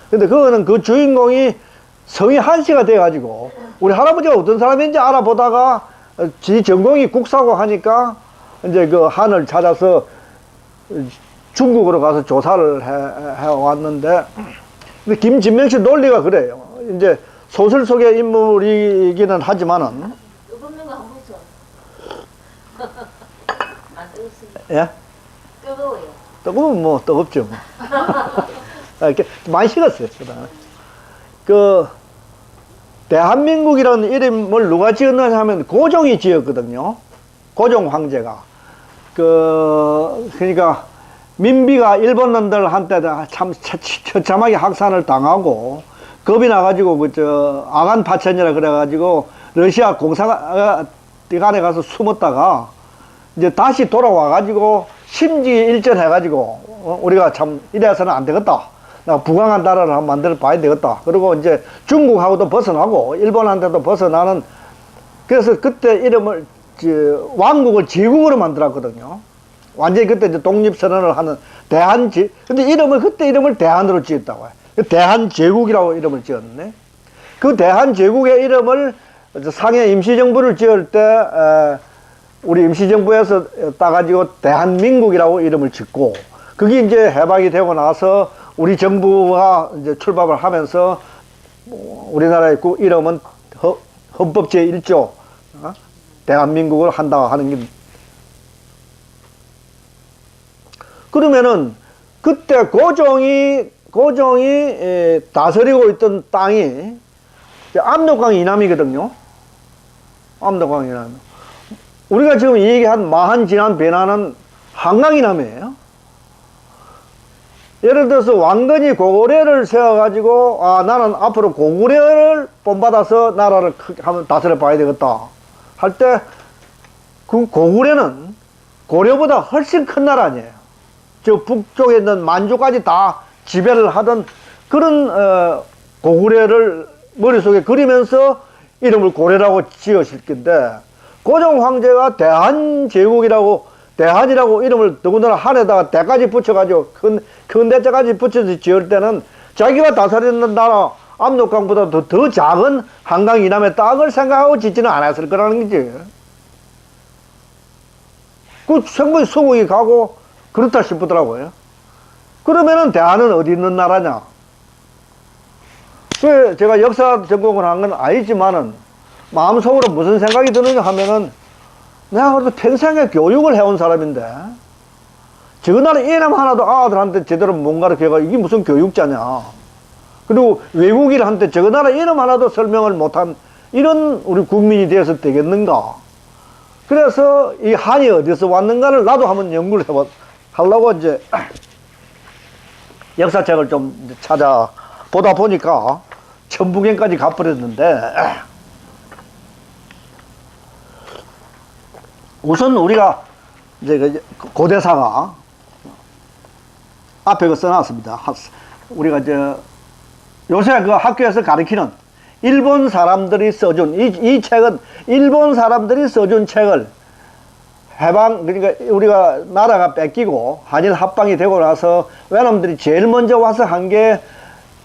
근데 그거는 그 주인공이 성이 한씨가 돼가지고 우리 할아버지가 어떤 사람인지 알아보다가 지 전공이 국사고 하니까 이제 그 한을 찾아서 중국으로 가서 조사를 해 왔는데, 근데 김진명 씨 논리가 그래요. 이제 소설 속의 인물이기는 하지만은. 뜨겁는 거 한번 줘. 안 뜨겁습니다. 예? 뜨거워요. 뜨거우면 뭐 뜨겁죠. 뭐. 이렇게 많이 식었어요. 그다음에 그 대한민국이라는 이름을 누가 지었느냐 하면 고종이 지었거든요. 고종 황제가. 그러니까 민비가 일본 놈들한테 참 처참하게 학살을 당하고 겁이 나가지고 아간 파천이라 그래가지고 러시아 공사관에 가서 숨었다가 이제 다시 돌아와가지고 심지일전해가지고 우리가 참 이래서는 안 되겠다. 나 부강한 나라를 한번 만들어 봐야 되겠다. 그리고 이제 중국하고도 벗어나고 일본한테도 벗어나는, 그래서 그때 이름을 왕국을 제국으로 만들었거든요. 완전히 그때 이제 독립선언을 하는 근데 그때 이름을 대한으로 지었다고 해요. 대한제국이라고 이름을 지었네. 그 대한제국의 이름을 상해 임시정부를 지을 때 우리 임시정부에서 따가지고 대한민국이라고 이름을 짓고, 그게 이제 해방이 되고 나서 우리 정부가 이제 출범을 하면서 우리나라의 이름은 헌법 제1조 대한민국을 한다 하는 게. 그러면은 그때 고종이 다스리고 있던 땅이 압록강 이남이거든요. 압록강 이남. 우리가 지금 얘기한 마한 진안 배나는 한강 이남이에요. 예를 들어서 왕건이 고구려를 세워가지고 나는 앞으로 고구려를 본받아서 나라를 한번 다스려 봐야 되겠다 할 때, 그 고구려는 고려보다 훨씬 큰 나라 아니에요. 저 북쪽에 있는 만주까지 다 지배를 하던 그런 고구려를 머릿속에 그리면서 이름을 고려라고 지으실 건데, 고종 황제가 대한이라고 이름을 더군다나 한에다가 대까지 붙여가지고 큰 대자까지 붙여서 지을 때는 자기가 다스리는 나라 압록강보다 더 작은 한강 이남의 땅을 생각하고 짓지는 않았을 거라는 거지. 그 생각이 수긍이 가고 그렇다 싶더라고요. 그러면은 대한은 어디 있는 나라냐? 그 제가 역사 전공을 한 건 아니지만은 마음속으로 무슨 생각이 드느냐 하면은, 내가 그래도 평생에 교육을 해온 사람인데 저 나라 이름 하나도 아들한테 제대로 못 가르쳐가 이게 무슨 교육자냐. 그리고 외국인한테 저 나라 이름 하나도 설명을 못한 이런 우리 국민이 되어서 되겠는가. 그래서 이 한이 어디서 왔는가를 나도 한번 연구를 하려고 이제 역사책을 좀 찾아보다 보니까 천부경까지 가버렸는데, 우선 우리가 이제 고대사가 앞에 써놨습니다. 우리가 요새 그 학교에서 가르치는 일본 사람들이 써준 이 책은 일본 사람들이 써준 책을 그러니까 우리가 나라가 뺏기고 한일 합방이 되고 나서 외놈들이 제일 먼저 와서 한 게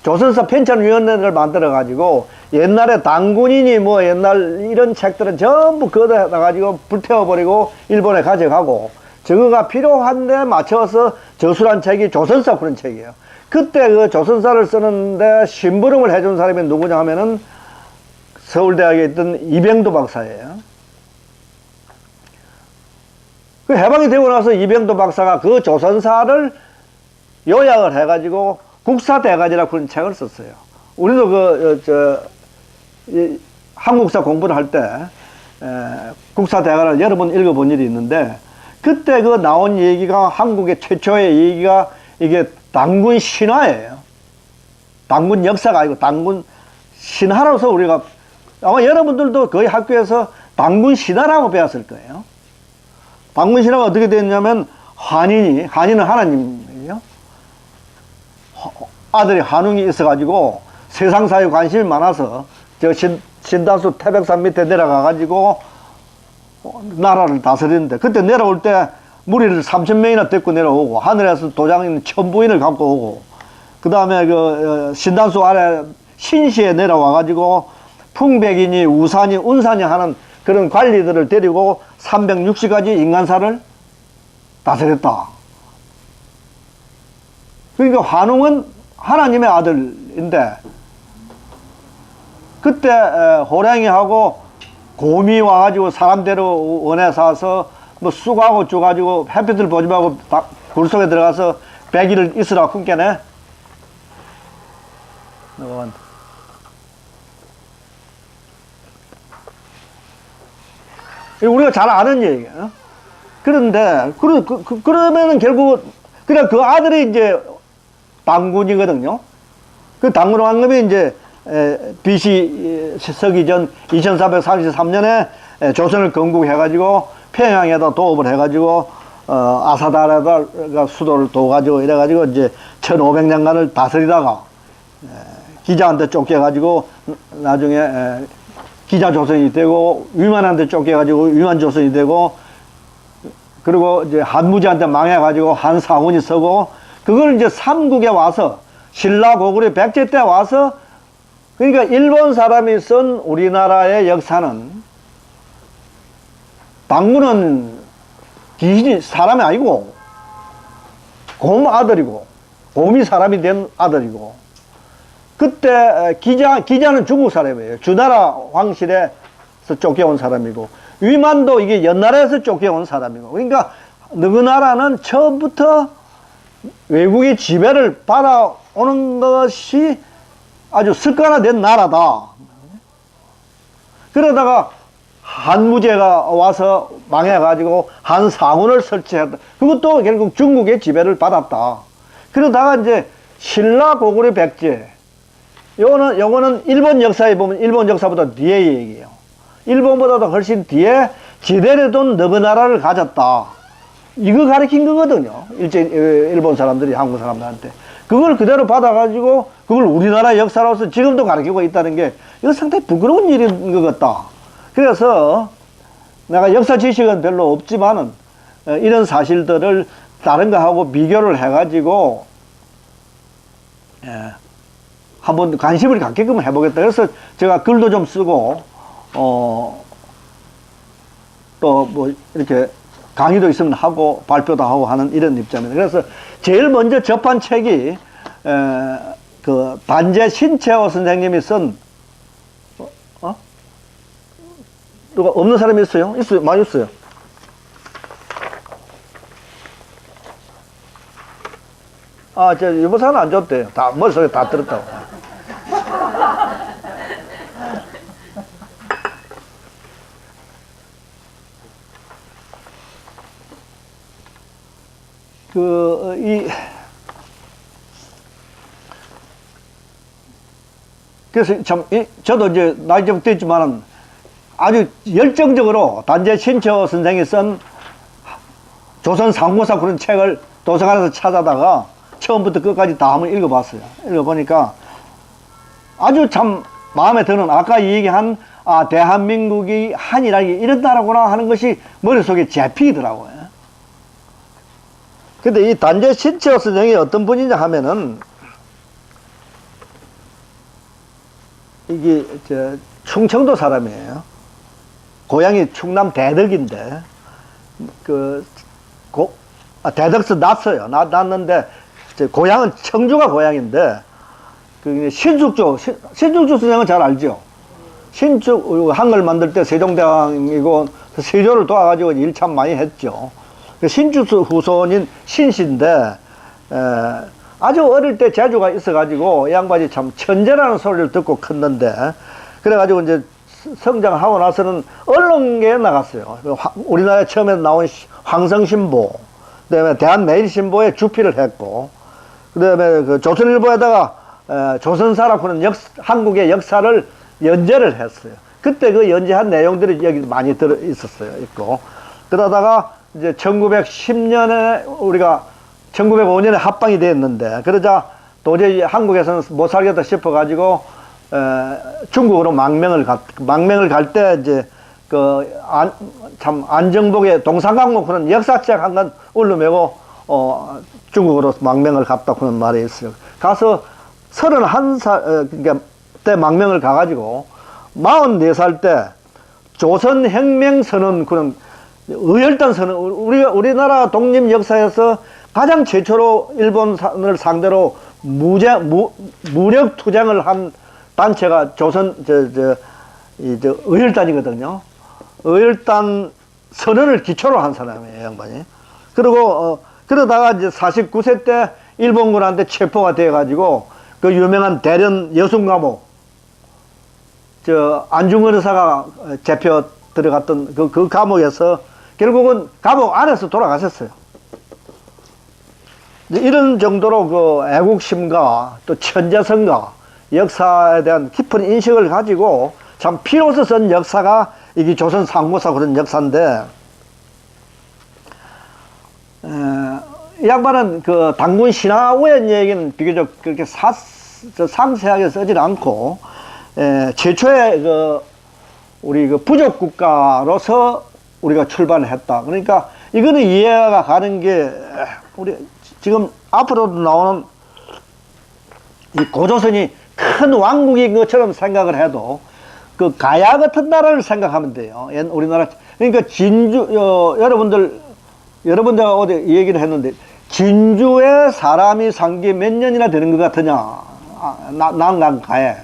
조선사 편찬위원회를 만들어 가지고 옛날에 당군이니 뭐 옛날 이런 책들은 전부 걷어다 가지고 불태워버리고 일본에 가져가고, 저거가 필요한데 맞춰서 저술한 책이 조선사 그런 책이에요. 그때 그 조선사를 쓰는데 심부름을 해준 사람이 누구냐 하면은 서울대학에 있던 이병도 박사예요. 그 해방이 되고 나서 이병도 박사가 그 조선사를 요약을 해가지고 국사대간이라고 그런 책을 썼어요. 우리도 한국사 공부를 할 때 국사대간을 여러 번 읽어본 일이 있는데, 그때 그 나온 얘기가 한국의 최초의 얘기가 이게 당군 신화예요. 당군 역사가 아니고 당군 신화로서 우리가 아마 여러분들도 거의 학교에서 당군 신화라고 배웠을 거예요. 당군 신화가 어떻게 됐냐면 한인은 하나님이에요. 아들이 한웅이 있어가지고 세상사에 관심이 많아서 신다수 태백산 밑에 내려가가지고 나라를 다스리는데, 그때 내려올 때 무리를 3,000명이나 데리고 내려오고 하늘에서 도장인 1,000부인을 갖고 오고, 그 다음에 신단수 아래 신시에 내려와가지고 풍백이니 우산이 운산이 하는 그런 관리들을 데리고 360가지 인간사를 다스렸다. 그러니까 환웅은 하나님의 아들인데 그때 호랭이하고 곰이 와가지고 사람대로 원에 사서 뭐 쑥하고 쪼가지고 햇빛을 보지 말고 굴 속에 들어가서 100일을 있으라 꿈깨네. 우리가 잘 아는 얘기예요. 그런데 그러면은 결국 그냥 그 아들이 이제 당군이거든요. 그 당군 왕급이 이제 BC 서기 전 2433년에 조선을 건국해가지고 평양에다 도읍을 해가지고 아사다라가 수도를 둬가지고 이래가지고 이제 1500년간을 다스리다가 기자한테 쫓겨가지고 나중에 기자조선이 되고 위만한테 쫓겨가지고 위만조선이 되고 그리고 이제 한무지한테 망해가지고 한사훈이 서고 그걸 이제 삼국에 와서 신라 고구려 백제 때 와서 그러니까 일본 사람이 쓴 우리나라의 역사는 당군은 귀신이 사람이 아니고 곰 아들이고 곰이 사람이 된 아들이고 그때 기자는 중국 사람이에요. 주나라 황실에서 쫓겨온 사람이고 위만도 이게 연나라에서 쫓겨온 사람이고 그러니까 너그 나라는 처음부터 외국의 지배를 받아오는 것이 아주 습관화된 나라다. 그러다가 한무제가 와서 망해가지고 한상훈을 설치했다. 그것도 결국 중국의 지배를 받았다. 그러다가 이제 신라 고구려 백제 요거는 일본 역사에 보면 일본 역사보다 뒤에 얘기예요. 일본보다도 훨씬 뒤에 지대를 둔 너그 나라를 가졌다. 이거 가르친 거거든요. 일본 사람들이 한국 사람들한테. 그걸 그대로 받아가지고 그걸 우리나라 역사로서 지금도 가르치고 있다는 게 이거 상당히 부끄러운 일인 것 같다. 그래서 내가 역사 지식은 별로 없지만은 이런 사실들을 다른 거하고 비교를 해가지고 한번 관심을 갖게끔 해보겠다. 그래서 제가 글도 좀 쓰고 또 뭐 이렇게 강의도 있으면 하고 발표도 하고 하는 이런 입장입니다. 그래서 제일 먼저 접한 책이 그 단재 신채호 선생님이 쓴 누가 없는 사람이 있어요? 있어요. 많이 있어요. 저 여보사는 안 줬대요. 다 머릿속에 다 들었다고. 그래서 참, 저도 이제 나이 좀 됐지만은 아주 열정적으로 단재 신채호 선생이 쓴 조선 상고사 그런 책을 도서관에서 찾아다가 처음부터 끝까지 다 한번 읽어봤어요. 읽어보니까 아주 참 마음에 드는 아까 얘기한 대한민국이 한이라기 이런 나라구나 하는 것이 머릿속에 잡히더라고요. 근데 이 단재 신채호 선생이 어떤 분이냐 하면은 이게 충청도 사람이에요. 고향이 충남 대덕인데 대덕서 났어요. 났는데 고향은 청주가 고향인데 신숙주 선생은 잘 알죠. 신축 한글 만들 때 세종대왕이고 세조를 도와가지고 일 참 많이 했죠. 신축 후손인 신씨인데 아주 어릴 때 재주가 있어가지고 이 양반이 참 천재라는 소리를 듣고 컸는데 그래가지고 이제 성장하고 나서는 언론계에 나갔어요. 우리나라에 처음에 나온 황성신보, 그 다음에 대한매일신보에 주필을 했고, 그 다음에 그 조선일보에다가 조선사라고 하는 한국의 역사를 연재를 했어요. 그때 그 연재한 내용들이 여기 많이 들어 있었어요. 있고. 그러다가 이제 1910년에 우리가 1905년에 합방이 됐는데, 그러자 도저히 한국에서는 못 살겠다 싶어가지고, 중국으로 망명을 갈 때 이제 참 안정복의 동상강목 그런 역사책 한 권 올려매고 중국으로 망명을 갔다 그런 말이 있어요. 가서 31살, 그러니까 때 망명을 가가지고 44살 때 조선혁명선언 그런 의열단 선언, 우리나라 독립 역사에서 가장 최초로 일본을 상대로 무력 투쟁을 한 단체가 의열단이거든요. 의열단 선언을 기초로 한 사람이에요, 양반이. 그리고, 그러다가 이제 49세 때 일본군한테 체포가 돼가지고 그 유명한 대련 여순 감옥, 안중근 의사가 잡혀 들어갔던 그 감옥에서 결국은 감옥 안에서 돌아가셨어요. 이런 정도로 그 애국심과 또 천재성과 역사에 대한 깊은 인식을 가지고 참 피로서 쓴 역사가 이게 조선 상무사 그런 역사인데, 이 양반은 그 당군 신화우의 얘기는 비교적 그렇게 상세하게 쓰질 않고, 최초의 우리 부족 국가로서 우리가 출발을 했다. 그러니까 이거는 이해가 가는 게, 우리 지금 앞으로도 나오는 이 고조선이 큰 왕국인 것처럼 생각을 해도 그 가야 같은 나라를 생각하면 돼요. 우리나라. 그러니까 여러분들 어디 얘기를 했는데, 진주에 사람이 산 게 몇 년이나 되는 것 같으냐? 난간 가에.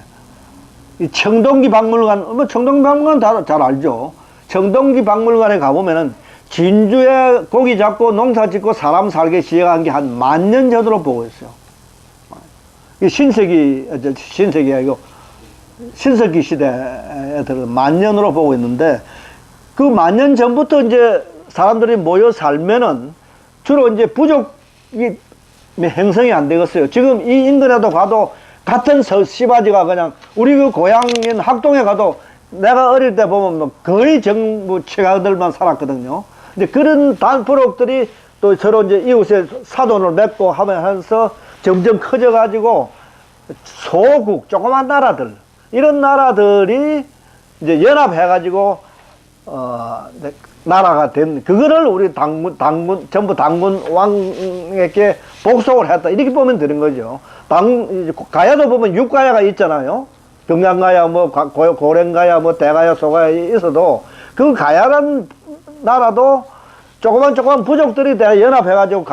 이 청동기 박물관, 청동기 박물관 잘 알죠? 청동기 박물관에 가보면은 진주에 고기 잡고 농사 짓고 사람 살기 시작한 게 한 10,000년 전으로 보고 있어요. 신석기 아니고 신석기 시대에 들어 10,000년으로 보고 있는데, 그 10,000년 전부터 이제 사람들이 모여 살면은 주로 이제 부족이 형성이 안 되겠어요. 지금 이 인근에도 가도 같은 시바지가 그냥 우리 그 고향인 학동에 가도 내가 어릴 때 보면 거의 정부 최가들만 살았거든요. 근데 그런 부족들이 또 서로 이제 이웃에 사돈을 맺고 하면서 점점 커져가지고 소국, 조그만 나라들, 이런 나라들이 이제 연합해가지고, 나라가 된, 그거를 우리 전부 당군 왕에게 복속을 했다. 이렇게 보면 되는 거죠. 가야도 보면 6가야가 있잖아요. 경양가야, 고랭가야, 대가야, 소가야 있어도, 그 가야라는 나라도 조그만 부족들이 다 연합해가지고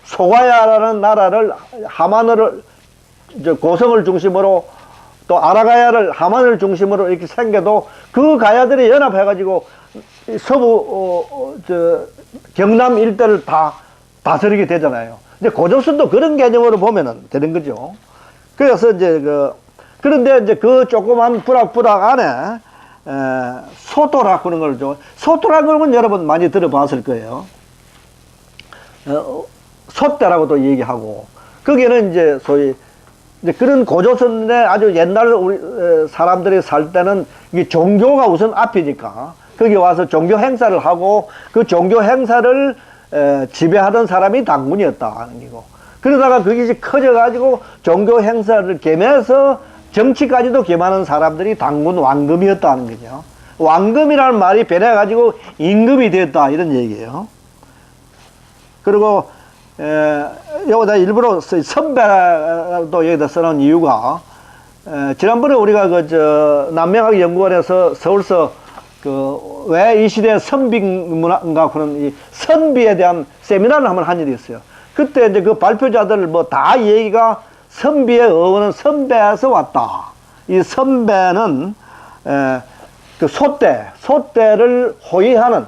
소가야라는 나라를 하만을, 고성을 중심으로 또 아라가야를 하만을 중심으로 이렇게 생겨도 그 가야들이 연합해가지고 서부, 경남 일대를 다 다스리게 되잖아요. 이제 고조선도 그런 개념으로 보면은 되는 거죠. 그래서 이제 그런데 이제 그 조그만 부락부락 안에, 소토락 그런 걸 소토락 그런 건 여러분 많이 들어봤을 거예요. 소떼라고도 얘기하고, 거기는 이제 소위, 이제 그런 고조선에 아주 옛날 우리 사람들이 살 때는 이게 종교가 우선 앞이니까 거기 와서 종교 행사를 하고, 그 종교 행사를 지배하던 사람이 당군이었다 하는 거고, 그러다가 그게 이제 커져가지고 종교 행사를 겸해서 정치까지도 겸하는 사람들이 당군 왕금이었다 하는 거죠. 왕금이라는 말이 변해가지고 임금이 됐다 이런 얘기예요. 그리고 여기다 일부러 선배도 여기다 써놓은 이유가, 지난번에 우리가 남명학 연구원에서 서울서 왜 이 시대에 선비문화인가 그런 이 선비에 대한 세미나를 한번 한 일이 있어요. 그때 이제 그 발표자들 다 얘기가 선비의 어원은 선배에서 왔다. 이 선배는 그 소떼를 호위하는,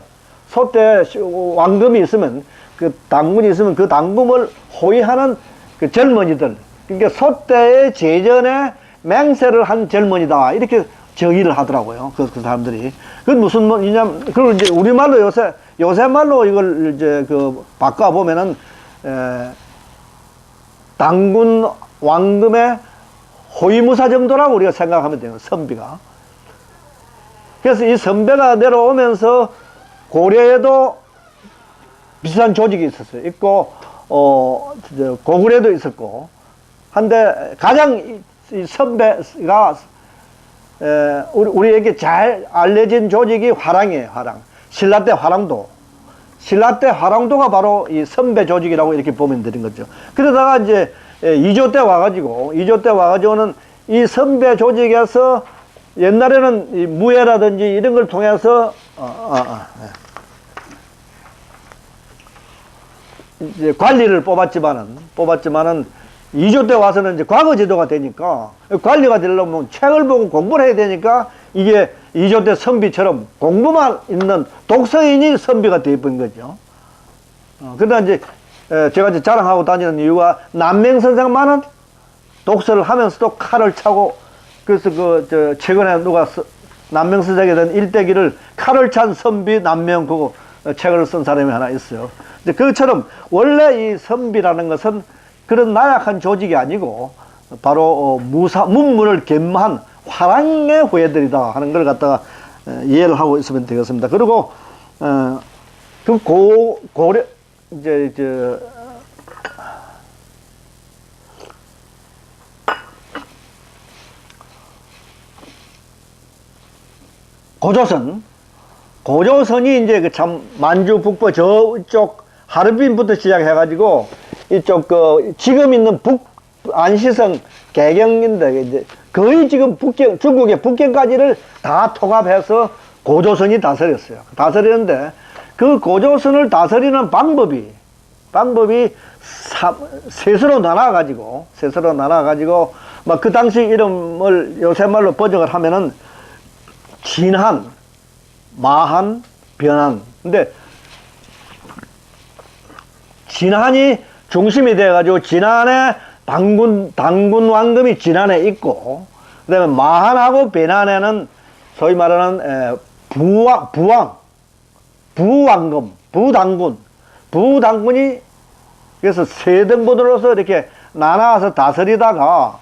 소떼 왕금이 있으면, 그 당군이 있으면 그 당금을 호위하는 그 젊은이들, 그러니까 소떼의 제전에 맹세를 한 젊은이다 이렇게 정의를 하더라고요. 그 사람들이. 그건 무슨 뭐냐면, 그리고 이제 우리말로 요새 말로 이걸 이제 바꿔 보면은 당군 왕금의 호위무사 정도라고 우리가 생각하면 돼요, 선비가. 그래서 이 선배가 내려오면서 고려에도 비슷한 조직이 있었어요. 있고, 고구려도 있었고. 한데, 가장 이 선배가, 우리에게 잘 알려진 조직이 화랑이에요, 화랑. 신라 때 화랑도. 신라 때 화랑도가 바로 이 선배 조직이라고 이렇게 보면 되는 거죠. 그러다가 이제 2조 때 와가지고는 이 선배 조직에서 옛날에는 이 무예라든지 이런 걸 통해서 이제 관리를 뽑았지만은 2조 때 와서는 이제 과거 제도가 되니까 관리가 되려면 책을 보고 공부를 해야 되니까 이게 2조 때 선비처럼 공부만 있는 독서인이 선비가 되어버린 거죠. 그러다 이제 제가 이제 자랑하고 다니는 이유가 남명선생만은 독서를 하면서도 칼을 차고, 그래서 최근에 누가 남명선생에 대한 일대기를 칼을 찬 선비 남명 그거 책을 쓴 사람이 하나 있어요. 이제 그것처럼 원래 이 선비라는 것은 그런 나약한 조직이 아니고 바로 문물을 겸한 화랑의 후예들이다 하는 걸 갖다가 이해를 하고 있으면 되겠습니다. 그리고 고려 이제 고조선이 이제 그 참 만주 북부 저쪽 하르빈부터 시작해가지고 이쪽 지금 있는 안시성 개경인데 이제 거의 지금 중국의 북경까지를 다 통합해서 고조선이 다스리는데 그 고조선을 다스리는 방법이 셋으로 나눠가지고 막 그 당시 이름을 요새 말로 번역을 하면은 진한, 마한, 변한. 근데 진한이 중심이 돼가지고 진한에 당군 왕금이 진한에 있고, 그 다음에 마한하고 변한에는 소위 말하는 부왕금, 부당군이 그래서 세 등분으로서 이렇게 나눠서 다스리다가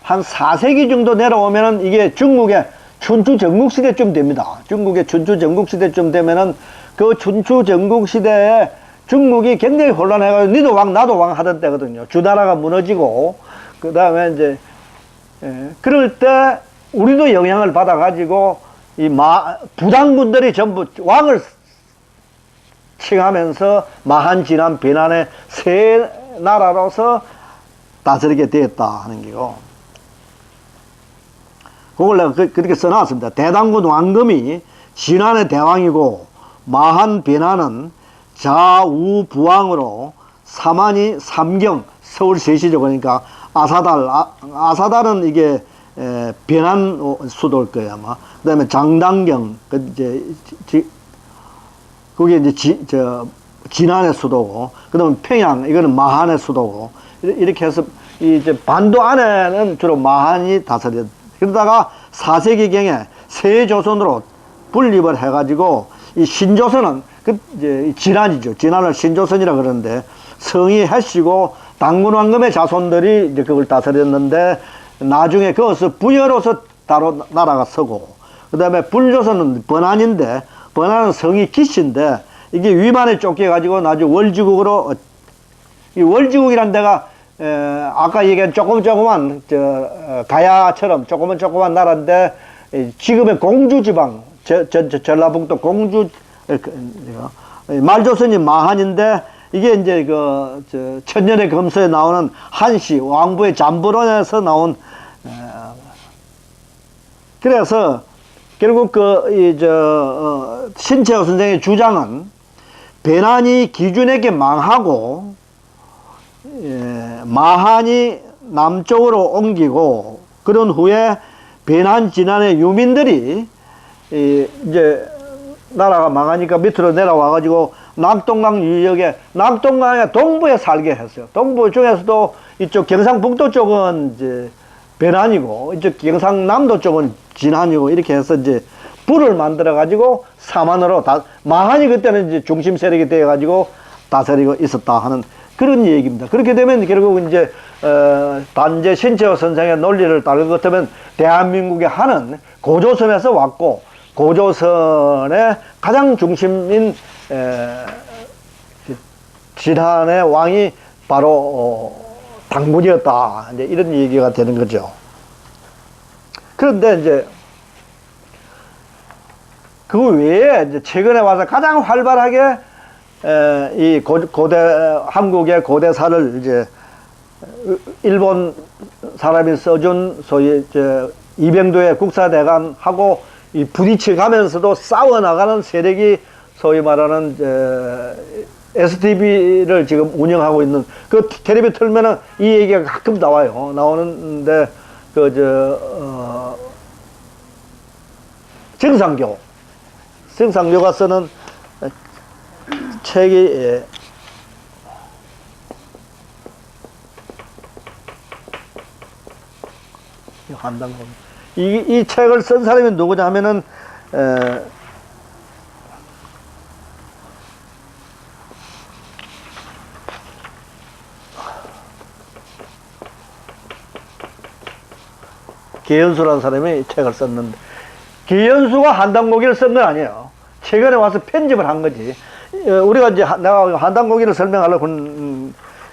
한 4세기 정도 내려오면은 이게 중국의 춘추 전국시대쯤 됩니다. 중국의 춘추 전국시대쯤 되면은 그 춘추 전국시대에 중국이 굉장히 혼란해가지고 니도 왕 나도 왕 하던 때거든요. 주나라가 무너지고 그 다음에 이제 그럴 때 우리도 영향을 받아가지고 이 부당군들이 전부 왕을 칭하면서 마한, 진한, 변한의 세 나라로서 다스리게 되었다 하는 게고, 그걸 내가 그렇게 써놨습니다. 대당군 왕금이 진한의 대왕이고 마한, 변한은 좌우 부왕으로 사만이 삼경 서울 세시죠. 그러니까 아사달은 이게 변한 수도일 거예요 아마. 그다음에 장당경 그게 이제 진안의 수도고, 그다음에 평양 이거는 마한의 수도고, 이렇게 해서 이제 반도 안에는 주로 마한이 다스렸. 그러다가 4세기경에 세조선으로 분립을 해가지고 이 신조선은 이제 진안이죠. 진안을 신조선이라 그러는데 성이 해시고 당군 왕금의 자손들이 이제 그걸 다스렸는데 나중에 그것을 부여로서 따로 나라가 서고, 그다음에 불조선은 번안인데 번안은 성이 기시인데 이게 위만에 쫓겨가지고 나중에 월지국으로, 이 월지국이란 데가 아까 얘기한 조그만 가야처럼 조그만 나라인데 지금의 공주지방 전라북도 공주 말조선이 마한인데 이게 이제 천년의 검서에 나오는 한시 왕부의 잠불원에서 나온 그래서 결국 신채호 선생의 주장은 변한이 기준에게 망하고 마한이 남쪽으로 옮기고, 그런 후에 변한 진안의 유민들이 이제 나라가 망하니까 밑으로 내려와 가지고 낙동강 유역에, 낙동강의 동부에 살게 했어요. 동부 중에서도 이쪽 경상북도 쪽은 이제 변한이고 이쪽 경상남도 쪽은 진안이고, 이렇게 해서 이제 부를 만들어 가지고 사만으로 마한이 그때는 이제 중심 세력이 되어 가지고 다스리고 있었다 하는 그런 얘기입니다. 그렇게 되면 결국 이제 단재 신채호 선생의 논리를 따를 것 같으면 대한민국의 한은 고조선에서 왔고, 고조선의 가장 중심인 진한의 왕이 바로 당군이었다, 이제 이런 얘기가 되는 거죠. 그런데 이제 그 외에 이제 최근에 와서 가장 활발하게 이 고대 한국의 고대사를 이제 일본 사람이 써준 소위 이병도의 국사대간하고 이 부딪혀 가면서도 싸워 나가는 세력이 소위 말하는 STV를 지금 운영하고 있는 그 텔레비 틀면은 이 얘기가 가끔 나와요. 나오는데 정상교가 쓰는 책이 한단공. 이 책을 쓴 사람이 누구냐 하면은 계연수라는 사람이 이 책을 썼는데, 계연수가 한단고기를 쓴 건 아니에요. 최근에 와서 편집을 한 거지. 우리가 이제 내가 한단고기를 설명하려고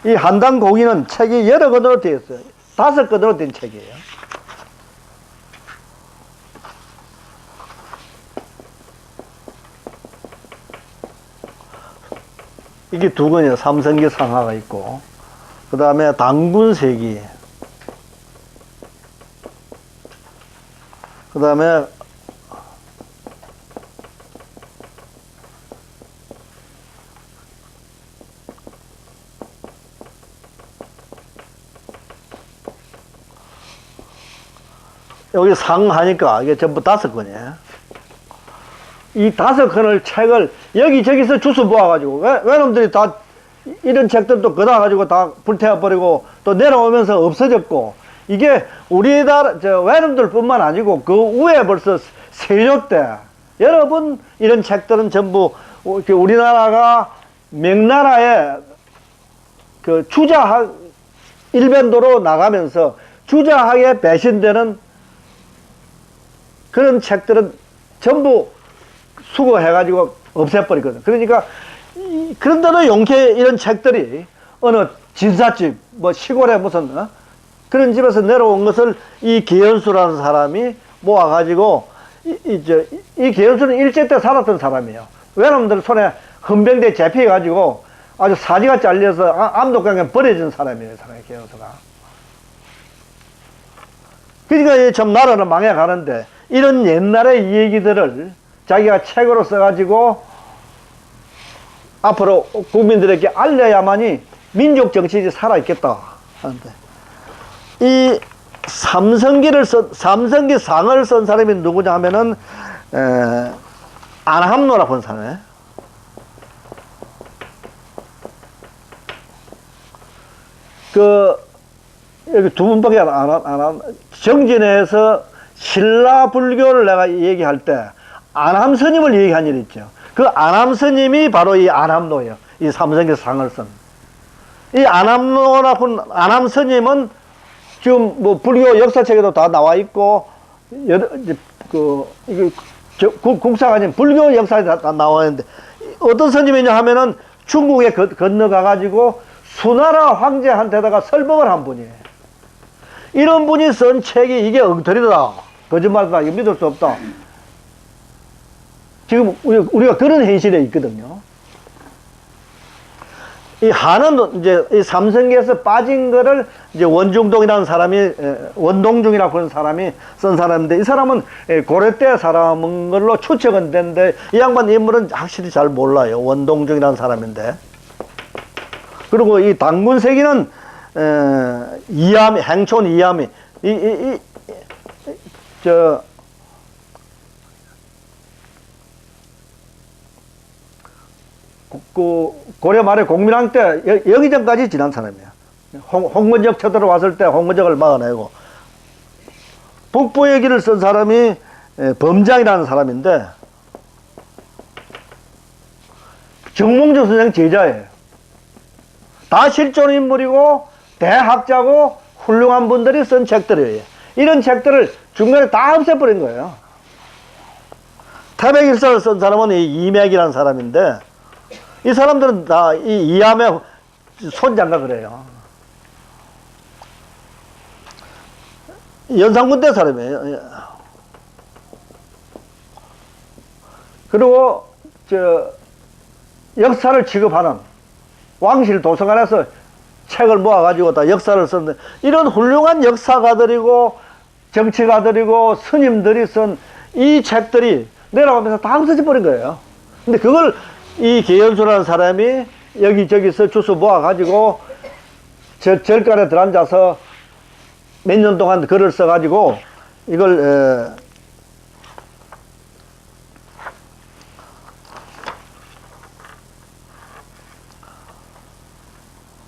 이 한단고기는 책이 여러 권으로 되어 있어요. 5권으로 된 책이에요. 이게 2권이에요. 삼성기 상하가 있고, 그 다음에 당군세기, 그 다음에 여기 상하니까 이게 전부 5권이에요. 이 5권을 책을 여기저기서 주워 모아가지고, 외놈들이 다 이런 책들도 걷어 가지고 다 불태워버리고 또 내려오면서 없어졌고, 이게 우리나라 외놈들 뿐만 아니고 그 후에 벌써 세조 때 여러 번 이런 책들은 전부 우리나라가 명나라의 그 주자학 일변도로 나가면서 주자학에 배신되는 그런 책들은 전부 수거해가지고 없애버리거든. 그러니까 그런데도 용케 이런 책들이 어느 진사집 뭐 시골에 무슨 그런 집에서 내려온 것을 이 계연수라는 사람이 모아가지고 이 계연수는 일제 때 살았던 사람이에요. 외놈들 손에 헌병대 잡혀가지고 아주 사지가 잘려서 암독강에 버려진 사람이에요. 사람이 계연수가. 그러니까 참 나라는 망해가는데, 이런 옛날의 이 얘기들을 자기가 책으로 써가지고 앞으로 국민들에게 알려야만이 민족 정신이 살아있겠다 하는데, 이 삼성기 상을 쓴 사람이 누구냐 하면은 안함노라고 하는 사람이에요. 여기 2분밖에 안 정진에서 신라불교를 내가 얘기할 때 안함 스님을 얘기한 일이 있죠. 그 안함 스님이 바로 이 안함노예요. 이 삼성기 상을 쓴. 이 안함노라고 하는 안함 스님은 지금 뭐 불교 역사책에도 다 나와 있고, 국사가 아닌 불교 역사에 다 나와 있는데, 어떤 스님이냐 하면은 중국에 건너가가지고 수나라 황제한테다가 설법을 한 분이에요. 이런 분이 쓴 책이 이게 엉터리다, 거짓말이다, 이거 믿을 수 없다. 지금 우리가 그런 현실에 있거든요. 이 한은 이제 이 삼성기에서 빠진 거를 이제 원중동이라는 사람이, 원동중이라고 하는 사람이 쓴 사람인데, 이 사람은 고려 때 사람인 걸로 추측은 되는데, 이 양반 인물은 확실히 잘 몰라요. 원동중이라는 사람인데. 그리고 이 당군세기는 이암이, 행촌 이암이, 고려 말에 공민왕 때 여기 전까지 지난 사람이야. 홍건적 쳐들어왔을 때 홍건적을 막아내고, 북부 얘기를 쓴 사람이 범장이라는 사람인데, 정몽주 선생 제자예요. 다 실존 인물이고 대학자고 훌륭한 분들이 쓴 책들이에요. 이런 책들을 중간에 다 없애버린 거예요. 태백일사를 쓴 사람은 이 이맥이라는 사람인데, 이 사람들은 다 이 이암의 손자인가 그래요. 연산군대 사람이에요. 그리고 역사를 취급하는 왕실 도서관에서 책을 모아가지고 다 역사를 썼는데, 이런 훌륭한 역사가들이고 정치가들이고 스님들이 쓴 이 책들이 내려가면서 다 없어져 버린 거예요. 근데 그걸 이 계연수라는 사람이 여기저기서 주워 모아가지고 절간에 들어앉아서 몇 년 동안 글을 써가지고 이걸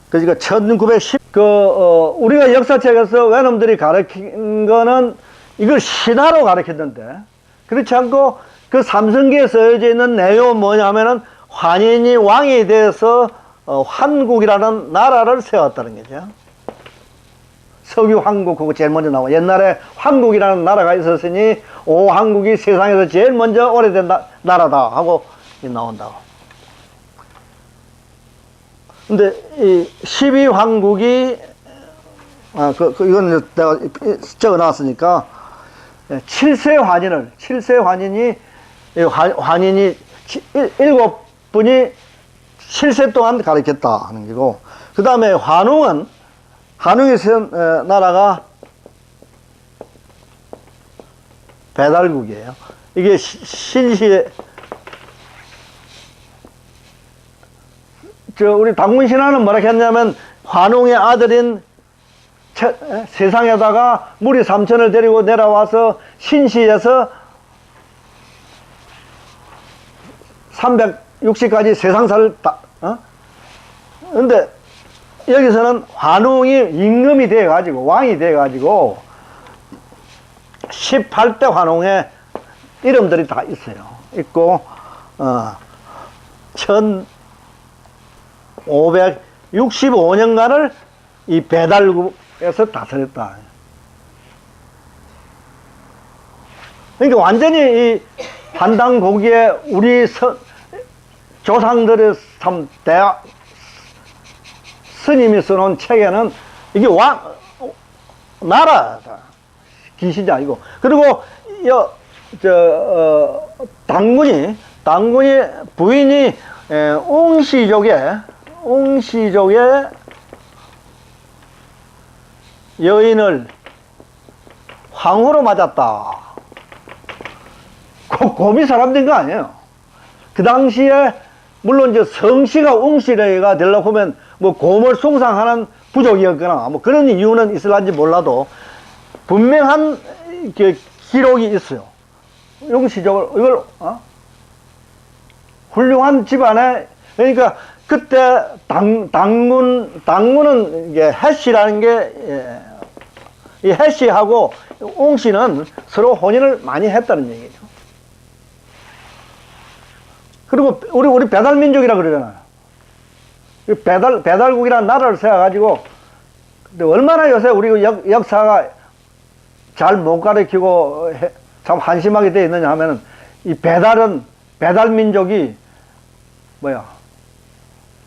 그러니까 1910 우리가 역사책에서 외놈들이 가르친 거는 이걸 신화로 가르쳤는데, 그렇지 않고 그 삼성기에 써져 있는 내용은 뭐냐면은 환인이 왕이 돼서 환국이라는 나라를 세웠다는 거죠. 석유 황국, 그거 제일 먼저 나와. 옛날에 황국이라는 나라가 있었으니 오 황국이 세상에서 제일 먼저 오래된 나라다 하고 나온다고. 근데 이 12황국이 이건 내가 적어 놨으니까 7세 환인이 환인이 7분이 7세 동안 가르쳤다 하는 거고, 그 다음에 한웅이 쓴 나라가 배달국이에요. 이게 신시에 우리 당군신화는 뭐라 했냐면, 환웅의 아들인 세상에다가 무리 3천을 데리고 내려와서 신시에서 360까지 세상사를 근데 여기서는 환웅이 임금이 돼가지고 왕이 돼가지고 18대 환웅의 이름들이 다 있어요. 있고 1565년간을 이 배달국에서 다스렸다. 그러니까 완전히 이 한당고기에 우리 조상들의 참 스님이 써놓은 책에는 이게 나라다. 귀신이 아니고. 그리고 당군이 부인이 옹시족의 여인을 황후로 맞았다. 곰이 사람 된 거 아니에요. 그 당시에 물론 이제 성씨가 옹시가 되려고 하면 뭐 곰을 숭상하는 부족이었거나 뭐 그런 이유는 있을런지 몰라도 분명한 기록이 있어요. 옹시족을 이걸 훌륭한 집안에, 그러니까 그때 당군은 이게 해씨라는 게, 이 해씨하고 옹씨는 서로 혼인을 많이 했다는 얘기죠. 그리고 우리 배달민족이라 그러잖아요. 배달국이라는 나라를 세워가지고, 근데 얼마나 요새 우리 역사가 잘 못 가르치고 참 한심하게 되어 있느냐 하면은, 이 배달민족이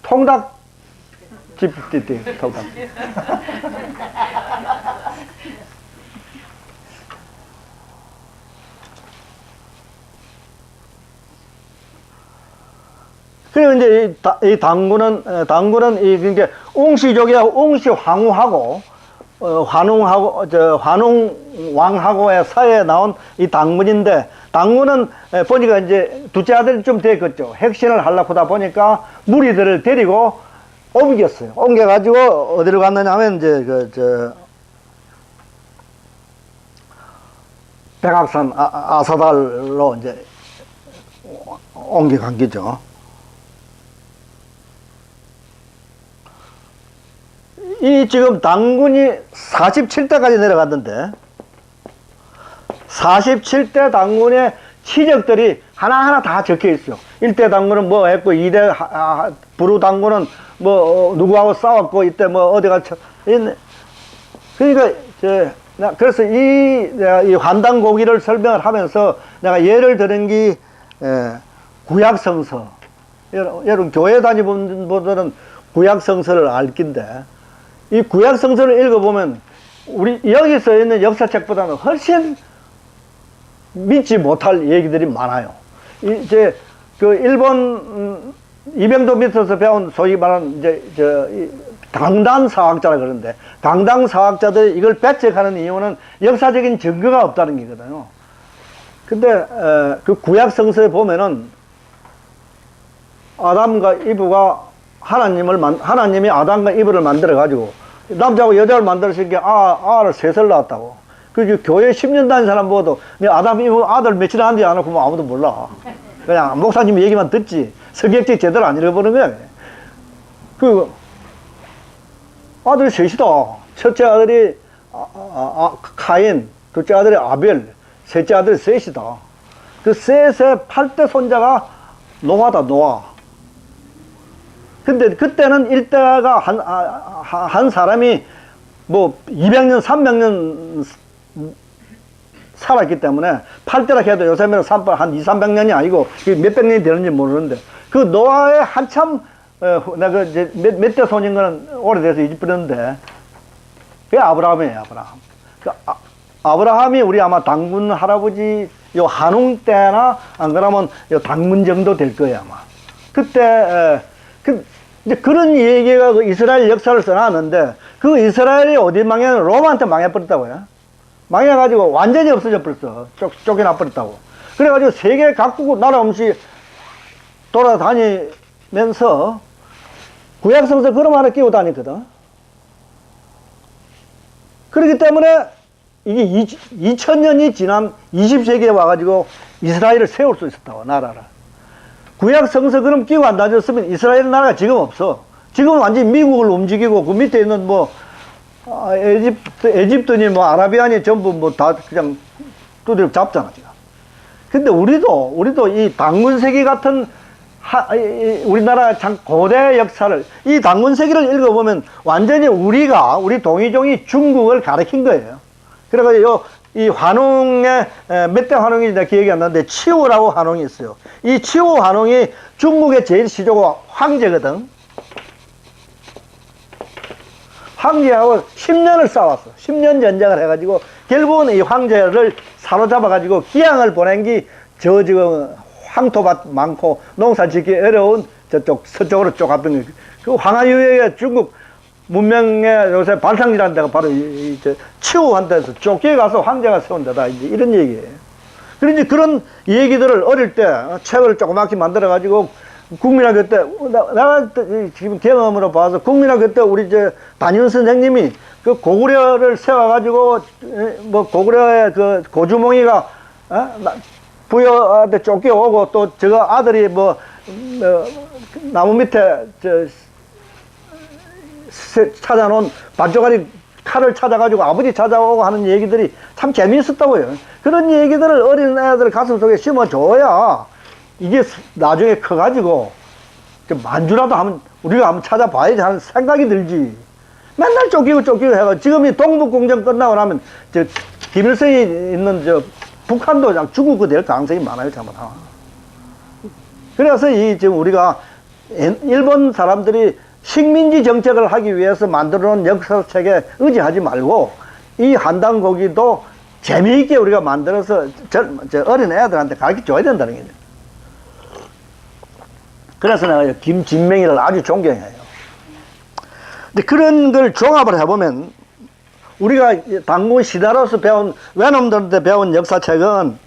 통닭집 통닭. 그리고 이제 이 당군은 그러니까 옹시족의 옹시 황후하고 환웅 왕하고의 사이에 나온 이 당군인데, 당군은 보니까 이제 둘째 아들이 좀 됐겠죠. 핵신을 하려고 하다 보니까 무리들을 데리고 옮겼어요. 옮겨가지고 어디로 갔느냐 하면 이제 백악산 아사달로 이제 옮겨간 거죠. 이 지금 당군이 47대까지 내려갔는데, 47대 당군의 치적들이 하나하나 다 적혀 있어요. 1대 당군은 뭐 했고, 2대 부루 당군은 뭐 누구하고 싸웠고, 이때 뭐 어디 갔죠. 그러니까 그래서 내가 이 환당고기를 설명을 하면서 내가 예를 들은 게 구약성서. 여러분 교회 다니는 분들은 구약성서를 알 낀데, 이 구약성서를 읽어보면 우리 여기 써 있는 역사책보다는 훨씬 믿지 못할 얘기들이 많아요. 이제 그 일본 이병도 밑에서 배운 소위 말하는 이 강단사학자라 그러는데, 강당사학자들이 이걸 배척하는 이유는 역사적인 증거가 없다는 거거든요. 근데 그 구약 성서에 보면은 아담과 이브가 하나님이 아담과 이브를 만들어 가지고 남자하고 여자를 만들었을 게 아를 셋을 낳았다고. 그 교회 10년 다닌 사람 보고도 아담 이브 아들 며칠 안 되지 않았고 뭐 아무도 몰라. 그냥 목사님 얘기만 듣지 성경책 제대로 안 읽어보는 거야. 그 아들이 셋이다. 첫째 아들이 카인, 둘째 아들이 아벨, 셋째 아들이 셋이다. 그 셋의 8대 손자가 노아다, 노아. 근데 그때는 일대가 한 사람이 뭐 200년, 300년 살았기 때문에 8대라 해도 요새는 한 2, 300년이 아니고 몇백 년이 되는지 모르는데 그 노아의 한참 내가 이제 몇 대 손인 거는 오래돼서 잊어버렸는데 그게 아브라함이에요, 아브라함. 그 아브라함이 우리 아마 당군 할아버지 요 한웅 때나 안 그러면 요 당군 정도 될 거예요, 아마. 그때 이제 그런 얘기가 그 이스라엘 역사를 써놨는데 그 이스라엘이 어디 망했냐면 로마한테 망해버렸다고요. 망해가지고 완전히 없어져 버렸어. 쫓겨나 버렸다고. 그래가지고 세계 각국 나라 없이 돌아다니면서 구약성서 그런 말을 끼고 다녔거든. 그렇기 때문에 이게 2000년이 지난 20세기에 와가지고 이스라엘을 세울 수 있었다고, 나라를. 구약성서 그럼 끼고 안 다녔으면 이스라엘 나라가 지금 없어. 지금은 완전히 미국을 움직이고 그 밑에 있는 뭐 에집트니 뭐 아라비아니 전부 뭐 다 그냥 두드려 잡잖아, 지금. 근데 우리도 이 당군세기 같은 우리나라 참 고대 역사를, 이 당군세기를 읽어보면 완전히 우리 동이종이 중국을 가리킨 거예요. 그래가지고 이 환웅의 몇 대 환웅인지 내가 기억이 안 나는데 치우라고 환웅이 있어요. 이 치우 환웅이 중국의 제일 시조가 황제거든. 황제하고 10년을 싸웠어. 10년 전쟁을 해가지고 결국은 이 황제를 사로잡아가지고 기양을 보낸 게 저 지금 황토밭 많고 농사 짓기 어려운 저쪽 서쪽으로 쫓았던 거예요. 그 황하유의 중국 문명의 요새 발상지라는 데가 바로 치우한테서 쫓겨가서 황제가 세운 데다, 이제 이런 얘기예요. 그런데 그런 얘기들을 어릴 때 책을 조그맣게 만들어가지고 국민학교 때, 내가 지금 경험으로 봐서 국민학교 때 우리 담임 선생님이 그 고구려를 세워가지고 뭐 고구려의 그 고주몽이가 부여한테 쫓겨오고 또 저거 아들이 뭐 나무 밑에 찾아놓은 반쪽짜리 칼을 찾아가지고 아버지 찾아오고 하는 얘기들이 참 재미있었다고요. 그런 얘기들을 어린 애들 가슴속에 심어줘야 이게 나중에 커가지고 만주라도 하면 우리가 한번 찾아봐야지 하는 생각이 들지. 맨날 쫓기고 해가 지금 이 동북공정 끝나고 나면 김일성이 있는 북한도 그냥 죽고 될 가능성이 많아요, 잘못하면. 그래서 지금 우리가 일본 사람들이 식민지 정책을 하기 위해서 만들어 놓은 역사책에 의지하지 말고 이 한당고기도 재미있게 우리가 만들어서 어린 애들한테 가르쳐 줘야 된다는 거예요. 그래서 내가 김진명이를 아주 존경해요. 근데 그런 걸 종합을 해보면 우리가 당군 시대로서 배운, 외놈들한테 배운 역사책은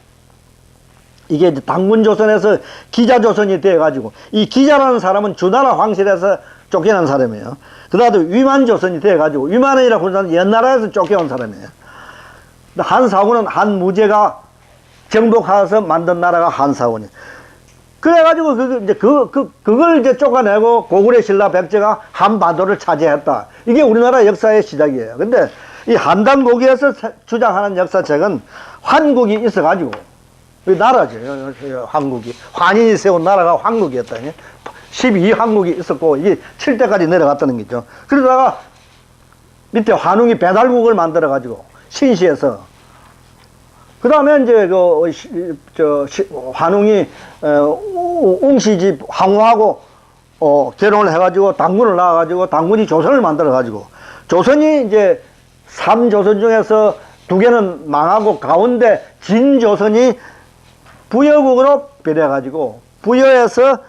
이게 이제 당군조선에서 기자조선이 돼가지고, 이 기자라는 사람은 주나라 황실에서 쫓겨난 사람이에요. 그 다음에 위만조선이 돼가지고, 위만이라고 하는 사람은 옛나라에서 쫓겨온 사람이에요. 한사군은 한무제가 정복해서 만든 나라가 한사군이에요. 그래가지고 그걸 이제 쫓아내고 고구려 신라 백제가 한반도를 차지했다. 이게 우리나라 역사의 시작이에요. 근데 이 한당고기에서 주장하는 역사책은 환국이 있어가지고, 나라죠, 한국이. 환인이 세운 나라가 한국이었다. 12항국이 있었고, 이게 7대까지 내려갔다는 거죠. 그러다가 밑에 환웅이 배달국을 만들어가지고, 신시에서. 그 다음에 이제 환웅이 웅시집 황후하고 결혼을 해가지고 당군을 낳아가지고 당군이 조선을 만들어가지고, 조선이 이제 3조선 중에서 2개는 망하고 가운데 진조선이 부여국으로 변해가지고 부여에서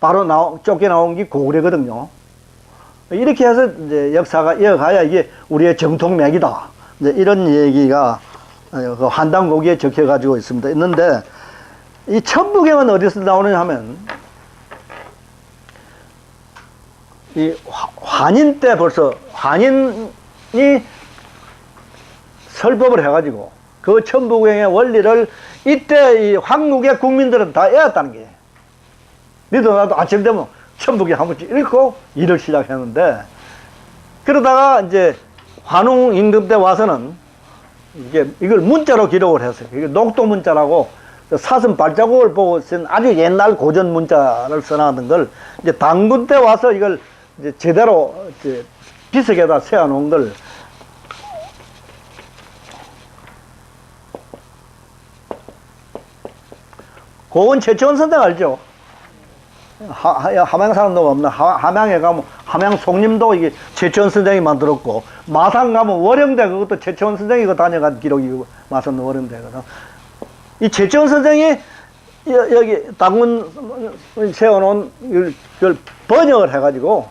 바로 쫓겨 나온 게 고구려거든요. 이렇게 해서 이제 역사가 이어가야 이게 우리의 정통맥이다. 이제 이런 얘기가 그 한담고기에 적혀가지고 있는데, 이 천부경은 어디서 나오느냐 하면, 이 환인 때 벌써 환인이 설법을 해가지고 그 천부경의 원리를 이때 이 한국의 국민들은 다 외웠다는 게, 니도 나도 아침 되면 천부경 한 번씩 읽고 일을 시작했는데, 그러다가 이제 환웅 임금 때 와서는 이걸 문자로 기록을 했어요. 이게 녹도 문자라고 사슴 발자국을 보고 쓴 아주 옛날 고전 문자를 써놨던 걸 이제 당군 때 와서 이걸 이제 제대로 이제 비석에다 세워놓은 걸 고은 최초원 선생 알죠? 함양 사람도 없나? 함양에 가면 함양 송림도 이게 최초원 선생이 만들었고, 마산 가면 월영대 그것도 최초원 선생이 그 다녀간 기록이 마산 월영대거든. 이 최초원 선생이 여기 당군 세워놓은 이걸 번역을 해가지고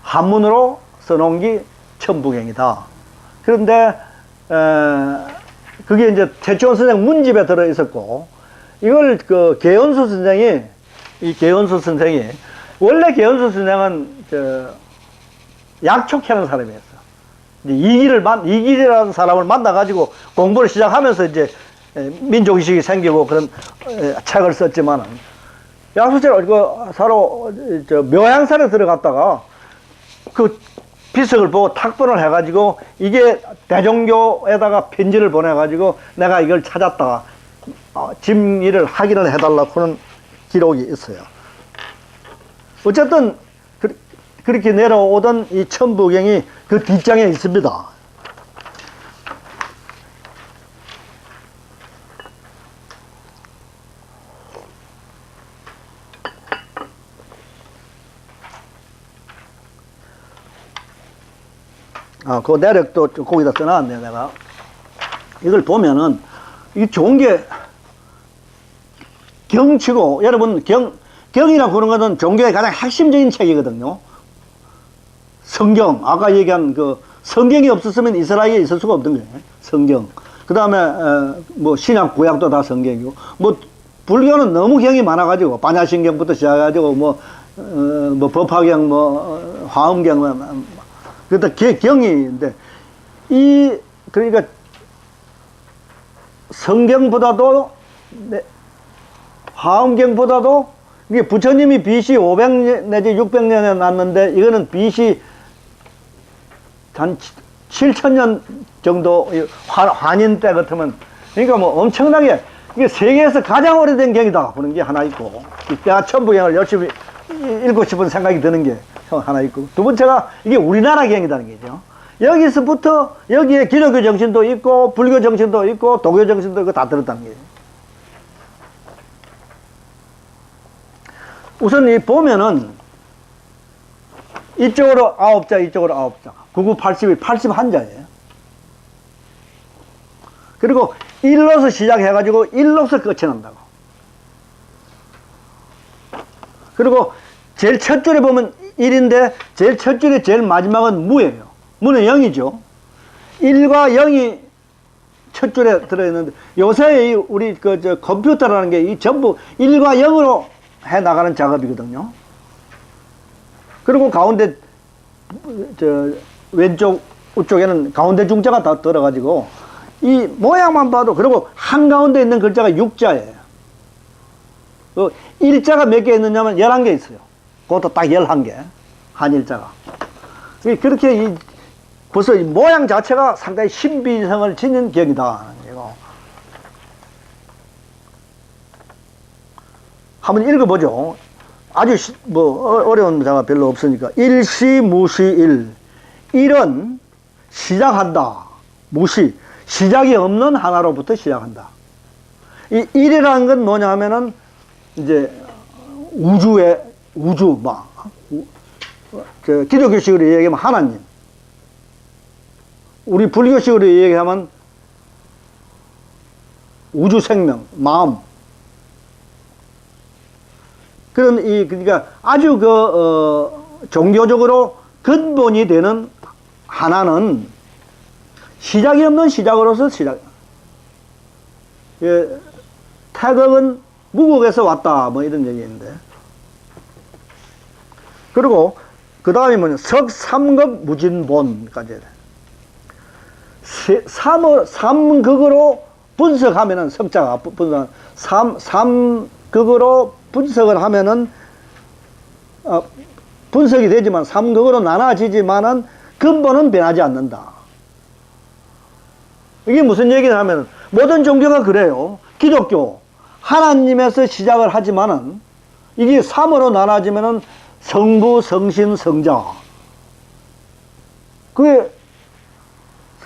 한문으로 써놓은 게 천부경이다. 그런데 그게 이제 최초원 선생 문집에 들어 있었고, 이걸 그 계연수 선생이 원래 계연수 선생은 약촉하는 사람이었어. 이제 이길이라는 사람을 만나가지고 공부를 시작하면서 이제 민족의식이 생기고 그런 책을 썼지만은, 약속처럼 그 사로 묘양산에 들어갔다가 그 비석을 보고 탁본을 해가지고 이게 대종교에다가 편지를 보내가지고 내가 이걸 찾았다, 짐일을 확인을 해달라고 하는 기록이 있어요. 어쨌든 그렇게 내려오던 이 천부경이 그 뒷장에 있습니다. 그 내력도 거기다 써놨네, 내가. 이걸 보면은, 이 좋은 게, 경치고, 여러분, 경이라고 그런 것은 종교의 가장 핵심적인 책이거든요. 성경, 아까 얘기한 그, 성경이 없었으면 이스라엘에 있을 수가 없던 거예요. 성경. 그 다음에, 뭐, 신약, 구약도 다 성경이고, 뭐, 불교는 너무 경이 많아가지고, 반야신경부터 시작해가지고, 뭐, 법화경, 화엄경, 그다 경이인데, 그러니까, 성경보다도, 화엄경보다도, 이게 부처님이 BC 500년 내지 600년에 났는데, 이거는 BC 한 7,000년 정도, 환인 때 같으면, 그러니까 뭐 엄청나게, 이게 세계에서 가장 오래된 경이다, 보는 게 하나 있고, 내가 천부경을 열심히 읽고 싶은 생각이 드는 게 하나 있고, 두 번째가 이게 우리나라 경이라는 게죠. 여기서부터 여기에 기독교 정신도 있고 불교 정신도 있고 도교 정신도 있고 다 들었다는 거예요. 우선 이 보면은 이쪽으로 9자, 이쪽으로 9자, 9981, 81자예요. 그리고 1로서 시작해가지고 1로서 끝이 난다고. 그리고 제일 첫 줄에 보면 1인데 제일 첫 줄에 제일 마지막은 무예요. 무는 0이죠. 1과 0이 첫 줄에 들어있는데, 요새 우리 컴퓨터라는 게 이 전부 1과 0으로 해 나가는 작업이거든요. 그리고 가운데 왼쪽 우쪽에는 가운데 중자가 다 들어가지고 이 모양만 봐도, 그리고 한가운데 있는 글자가 6자예요. 일자가 몇 개 있느냐면 11개 있어요. 그것도 딱 11개. 한일자가. 그렇게 벌써 이 모양 자체가 상당히 신비성을 지닌 경이다. 이거. 한번 읽어보죠. 아주 어려운 자가 별로 없으니까. 일시, 무시, 일. 일은 시작한다. 무시. 시작이 없는 하나로부터 시작한다. 이 일이라는 건 뭐냐 하면은, 이제, 우주, 기독교식으로 얘기하면 하나님. 우리 불교식으로 얘기하면 우주 생명, 마음. 그런 그러니까 아주 종교적으로 근본이 되는 하나는 시작이 없는 시작으로서 시작. 예, 태극은 무국에서 왔다, 뭐 이런 얘기인데. 그리고 그 다음이 뭐냐, 석삼극 무진본까지. 삼극으로 분석하면은 석자가 분석, 삼극으로 분석을 하면은 분석이 되지만 삼극으로 나눠지지만은 근본은 변하지 않는다. 이게 무슨 얘기를 하면 모든 종교가 그래요. 기독교 하나님에서 시작을 하지만은 이게 삼으로 나눠지면은 성부, 성신, 성자. 그게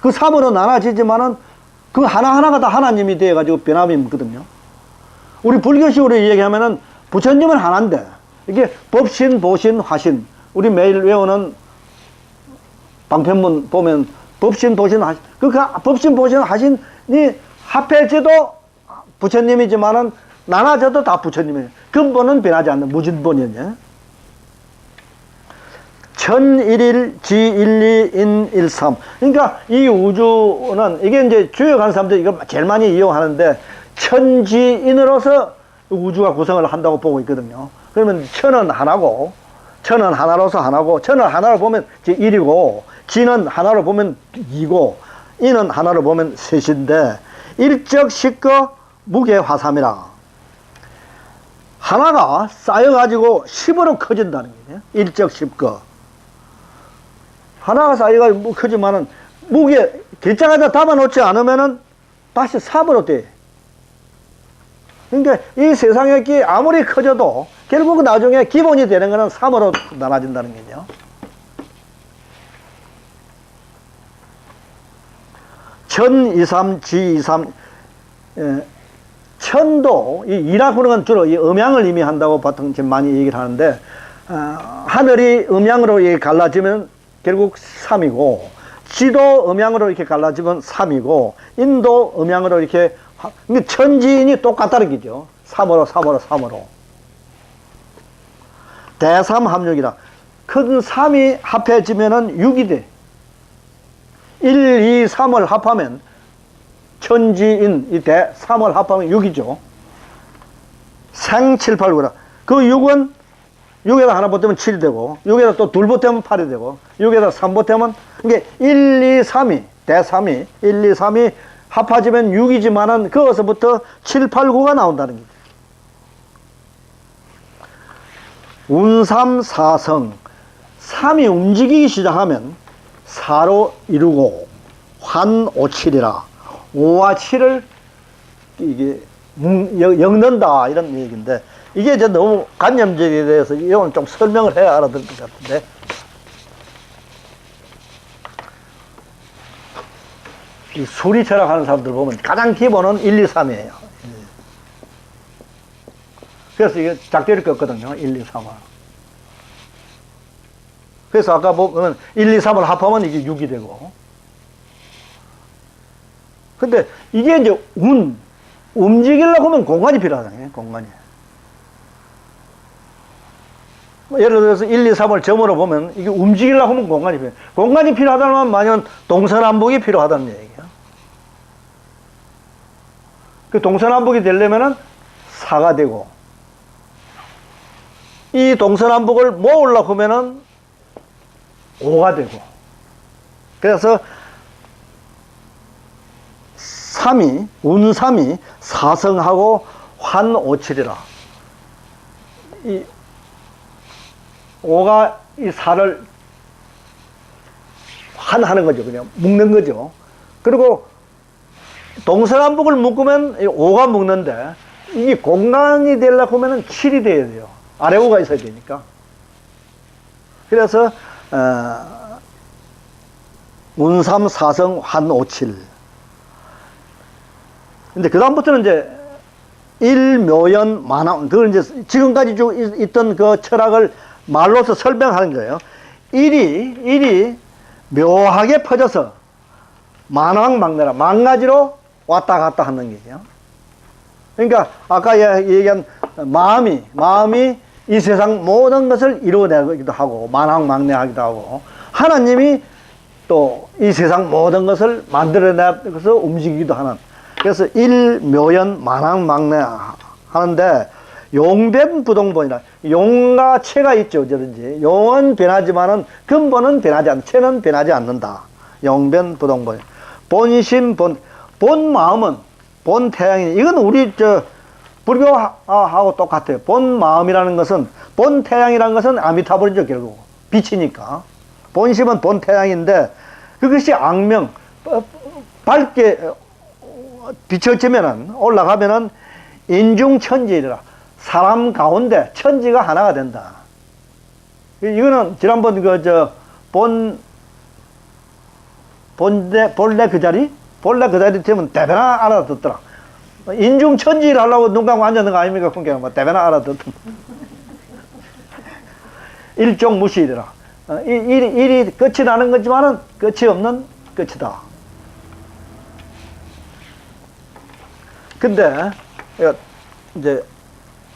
그 삼으로 나눠지지만은 그 하나하나가 다 하나님이 되어가지고 변함이 없거든요. 우리 불교식으로 얘기하면은 부처님은 하나인데 이게 법신, 보신, 화신. 우리 매일 외우는 방편문 보면 법신, 보신, 화신. 그 법신, 보신, 화신이 합해져도 부처님이지만은 나눠져도 다 부처님이에요. 근본은 변하지 않는 무진본이에요. 천일일 지일리 인일삼. 그러니까 이 우주는 이게 이제 주역하는 사람들이 이거 제일 많이 이용하는데 천지인으로서 우주가 구성을 한다고 보고 있거든요. 그러면 천은 하나고, 천은 하나로서 하나고, 천을 하나로 보면 이제 일이고, 지는 하나로 보면 이고, 인은 하나로 보면 셋인데 일적 식거 무게 화삼이라. 하나가 쌓여가지고 10으로 커진다는 거예요. 일적 식거. 하나가 쌓여가지고 크지만은 무게 길장에다 담아놓지 않으면은 다시 3으로 돼. 그러니까 이 세상의 게 아무리 커져도 결국 나중에 기본이 되는 거는 3으로 나눠진다는 거죠. 천, 이삼, 지, 이삼. 천도, 이 이라고 하는 건 주로 이 음양을 의미한다고 보통 지금 많이 얘기를 하는데, 하늘이 음양으로 갈라지면 결국 3이고, 지도 음양으로 이렇게 갈라지면 3이고, 인도 음양으로 이렇게, 천지인이 똑같다는 거죠. 3으로. 대삼합육이라. 큰 3이 합해지면은 6이 돼. 1, 2, 3을 합하면 천지인, 이 3을 합하면 6이죠. 생, 7, 8, 9라. 그 6은 6에다 하나 보태면 7이 되고, 6에다 또 둘 보태면 8이 되고, 6에다 3 보태면, 이게 1, 2, 3이, 대3이, 1, 2, 3이 합하지면 6이지만은, 거기서부터 7, 8, 9가 나온다는 거죠. 운삼, 사성. 3이 움직이기 시작하면 4로 이루고, 환, 5, 7이라. 5와 7을 이게 엮는다, 이런 얘기인데, 이게 이제 너무 관념적에 대해서 이건 좀 설명을 해야 알아들 것 같은데. 이 수리 철학하는 사람들 보면 가장 기본은 1, 2, 3이에요. 그래서 이게 작대를 껐거든요. 1, 2, 3을. 그래서 아까 보면 1, 2, 3을 합하면 이게 6이 되고. 근데 이게 이제 움직이려고 하면 공간이 필요하잖아요. 공간이. 예를 들어서 1, 2, 3을 점으로 보면 이게 움직이려고 하면 공간이 필요해요. 공간이 필요하다면 만약 동서남북이 필요하다는 얘기예요. 그 동서남북이 되려면은 4가 되고, 이 동서남북을 모으려고 하면은 5가 되고, 그래서 3이, 운3이 사성하고 환 5, 7이라. 이 5가 이 4를 환하는 거죠. 그냥 묶는 거죠. 그리고 동서남북을 묶으면 5가 묶는데, 이게 공간이 되려고 하면 7이 돼야 돼요. 아래 5가 있어야 되니까. 그래서 운3 사성 환 5, 7. 근데 그 다음부터는 이제 일묘연 만왕, 그걸 이제 지금까지 쭉 있던 그 철학을 말로서 설명하는 거예요. 일이 묘하게 퍼져서 만왕망대라, 만가지로 왔다 갔다 하는 거죠. 그러니까 아까 얘기한 마음이 이 세상 모든 것을 이루어내기도 하고 만왕망대하기도 하고, 하나님이 또 이 세상 모든 것을 만들어내서 움직이기도 하는, 그래서 일묘연 만왕망대 하는데, 용변 부동본이라, 용과 체가 있죠. 어쩌든지 용은 변하지만은 근본은 변하지 않는다. 체는 변하지 않는다. 용변 부동본. 본심 본 마음은 본 태양이, 이건 우리 불교하고 똑같아요. 본 마음이라는 것은, 본 태양이라는 것은 아미타불이죠. 결국 빛이니까. 본심은 본 태양인데, 그것이 악명 밝게 비춰지면은, 올라가면은 인중천지이라, 사람 가운데 천지가 하나가 된다. 이거는 지난번 본래 그 자리 되면 대변아 알아듣더라. 인중천지를 하려고 눈 감고 앉았는 거 아닙니까? 그러니까 뭐 대변아 알아듣더라. 일종무시이더라. 일이 끝이 나는 거지만은 끝이 없는 끝이다. 근데 이제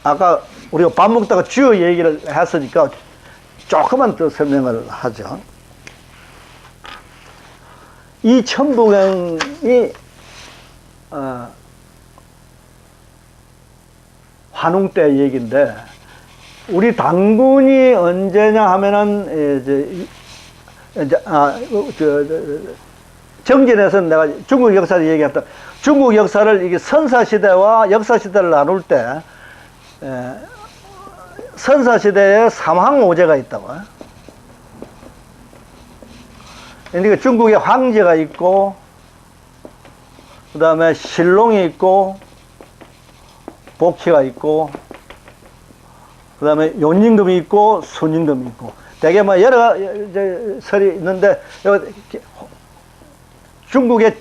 아까 우리가 밥 먹다가 주요 얘기를 했으니까 조금만 더 설명을 하죠. 이 천부경이 환웅 때 얘기인데, 우리 당군이 언제냐 하면은 정진에서는 내가 중국 역사를 얘기했다. 중국 역사를 이게 선사시대와 역사시대를 나눌 때, 선사시대에 삼황오제가 있다고. 그러니까 중국에 황제가 있고, 그 다음에 신롱이 있고, 복치가 있고, 그 다음에 용림금이 있고, 순임금이 있고, 되게 뭐 여러 설이 있는데, 중국의,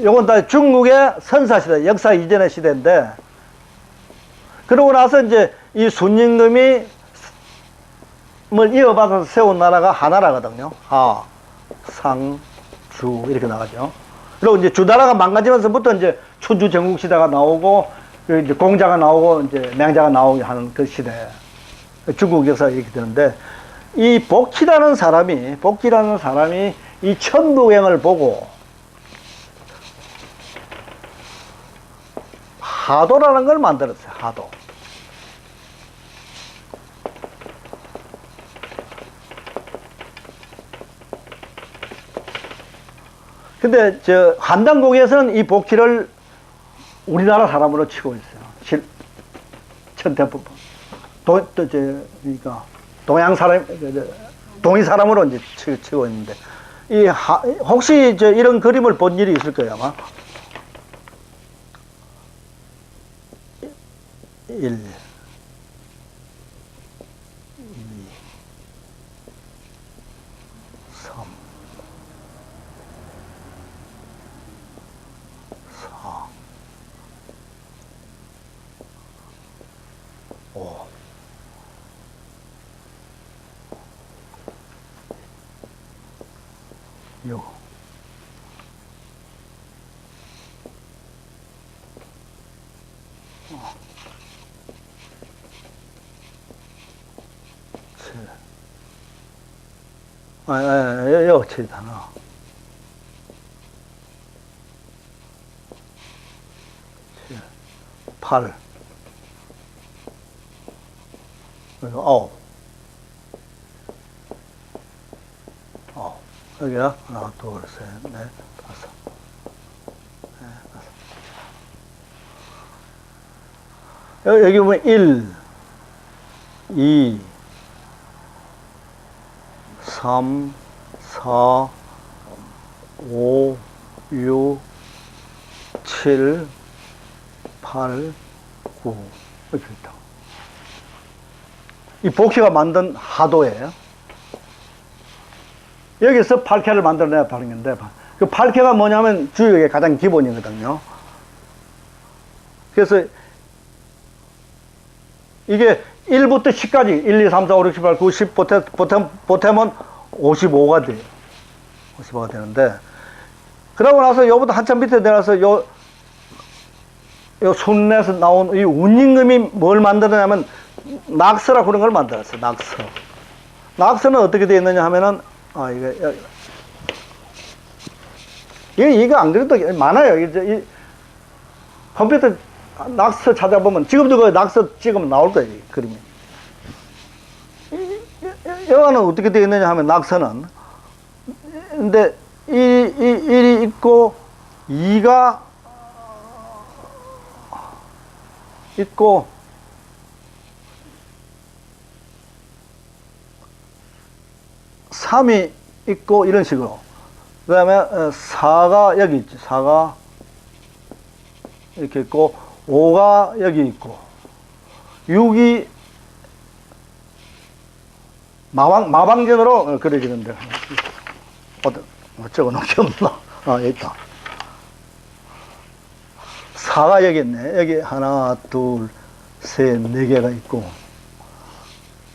요건 다 중국의 선사시대, 역사 이전의 시대인데, 그러고 나서 이제 이 순임금이 뭘 이어받아서 세운 나라가 하나라거든요. 하, 상, 주, 이렇게 나가죠. 그리고 이제 주나라가 망가지면서부터 이제 춘추 전국시대가 나오고, 이제 공자가 나오고, 이제 맹자가 나오게 하는 그 시대. 중국 역사가 이렇게 되는데, 이 복희라는 사람이 이 천부경을 보고, 하도라는 걸 만들었어요. 하도. 근데 한당국에서는 이 복희를 우리나라 사람으로 치고 있어요. 천태법. 그러니까 동양 사람, 동이 사람으로 이제 치고 있는데, 혹시 이런 그림을 본 일이 있을 거예요, 아마. 1, 2, 3, 4, 5, 6, 7, 여기 7 하나. 7, 8, 그리고 9. 여기야 하나, 둘, 셋, 넷, 다섯. 여기 보면 1, 2, 3, 4, 5, 6, 7, 8, 9 이렇게 있다. 이 복희가 만든 하도예요. 여기서 8쾌를 만들어내야 하는 건데, 그 8쾌가 뭐냐면 주역의 가장 기본이거든요. 그래서 이게 1부터 10까지 1, 2, 3, 4, 5, 6, 7, 8, 9, 10 보태면 55가 돼요. 55가 되는데, 그러고 나서 요보다 한참 밑에 내려서 요 순에서 나온 이 운임금이 뭘 만들어냐면 낙서라고 그런 걸 만들었어요. 낙서. 낙서는 어떻게 되어 있느냐 하면은, 이거 안 그래도 많아요. 이 컴퓨터 낙서 찾아보면, 지금도 그 낙서 찍으면 나올 거예요. 이 그림이. 여기는 어떻게 되어 있느냐 하면, 낙서는. 근데, 1이 있고, 2가 있고, 3이 있고, 이런 식으로. 그 다음에 4가 여기 있지. 4가 이렇게 있고, 5가 여기 있고, 6이 마방전으로 그려지는데. 어쩌고 놓기 없나? 여기 있다. 4가 여기 있네. 여기 하나, 둘, 셋, 네 개가 있고,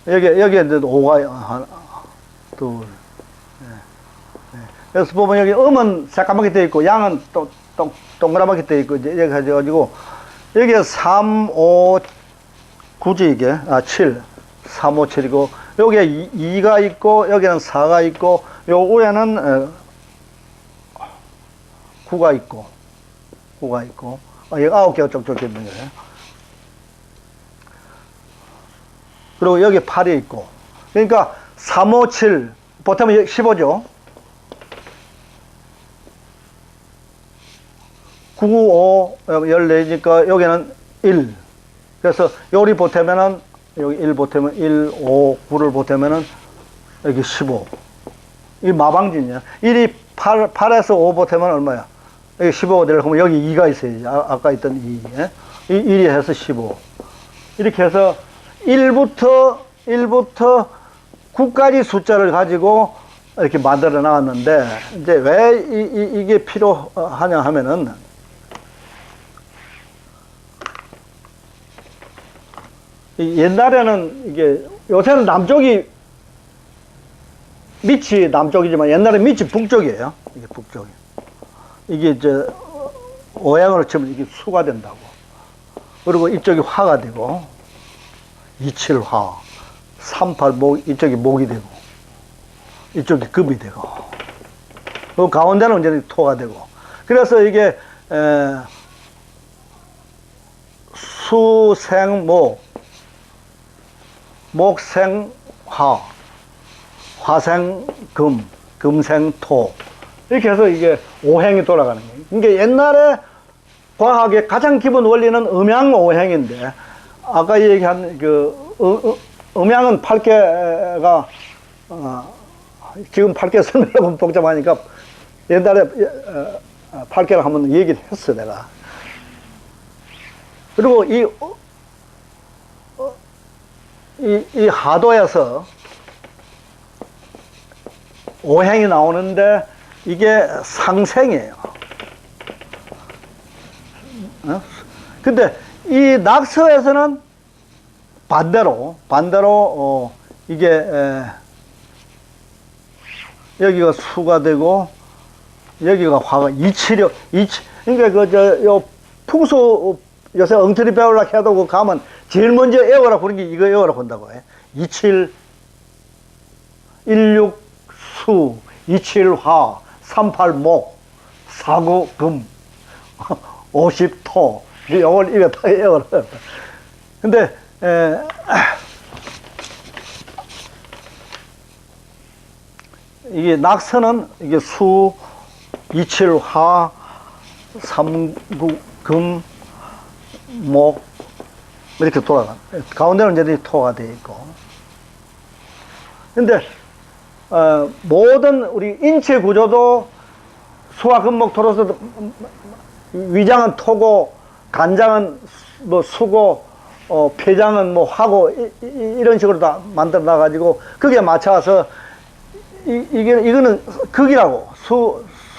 여기에 이제 5가 하나, 둘, 여기서 보면 여기 음은 새까맣게 되어 있고, 양은 또 동그랗게 되어 있고, 이제 여기 가지고, 여기에 3, 5, 굳이 이게, 7, 3, 5, 7이고, 여기에 2가 있고, 여기는 4가 있고, 요 위에는 9가 있고, 여기 9개가 쪽쪽 있는 거예요. 그리고 여기 8이 있고, 그러니까 3, 5, 7, 보태면 15죠. 9, 5, 14니까 여기는 1. 그래서 요리 보태면은, 여기 1 보태면 1, 5, 9를 보태면은 여기 15. 이 마방진이야. 1이 8에서 5 보태면 얼마야? 여기 15가 되려면 여기 2가 있어야지. 아까 있던 2. 예? 1이 해서 15. 이렇게 해서 1부터 9까지 숫자를 가지고 이렇게 만들어 나왔는데, 이제 왜 이게 필요하냐 하면은, 옛날에는 이게, 요새는 남쪽이, 밑이 남쪽이지만 옛날에 밑이 북쪽이에요. 이게 북쪽이. 이게 이제 오행으로 치면 이게 수가 된다고. 그리고 이쪽이 화가 되고, 27화, 38목, 이쪽이 목이 되고, 이쪽이 금이 되고, 그 가운데는 이제 토가 되고. 그래서 이게 수생목, 목생화, 화생금, 금생토, 이렇게 해서 이게 오행이 돌아가는 거예요. 그러니까 옛날에 과학의 가장 기본 원리는 음양오행인데, 아까 얘기한 음양은 8개가, 지금 8개 설명하면 복잡하니까 옛날에 8개를 한번 얘기를 했어, 내가. 그리고 이 하도에서 오행이 나오는데, 이게 상생이에요. 근데 이 낙서에서는 반대로 이게 여기가 수가 되고, 여기가 화가 그러니까 요 풍수 요새 엉터리 배우려고 해도 그 가면 제일 먼저 외워라 그런 게 이거 외워라 본다고 해. 27, 16 수, 27 화, 38 목, 49 금, 50 토. 이걸 이거 다 외워라. 근데 이게 낙서는 이게 수, 27 화, 39 금, 목, 이렇게 돌아가. 가운데는 이제 토가 되어 있고. 근데 모든 우리 인체 구조도 수화 금목 토로서, 위장은 토고, 간장은 뭐 수고, 폐장은 뭐 화고, 이런 식으로 다 만들어 놔가지고 거기에 맞춰서 이거는 극이라고.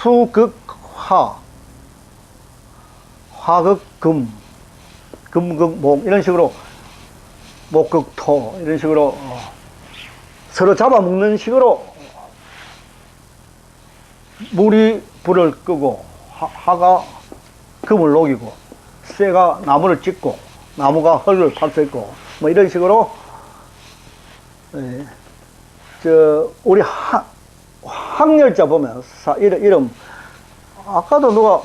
수극화, 화극금, 금극목, 이런 식으로, 목극토, 이런 식으로 서로 잡아먹는 식으로 물이 불을 끄고, 화가 금을 녹이고, 쇠가 나무를 찢고, 나무가 흙을 팔수있고, 뭐 이런 식으로 예, 우리 항렬자 보면 이름 아까도 누가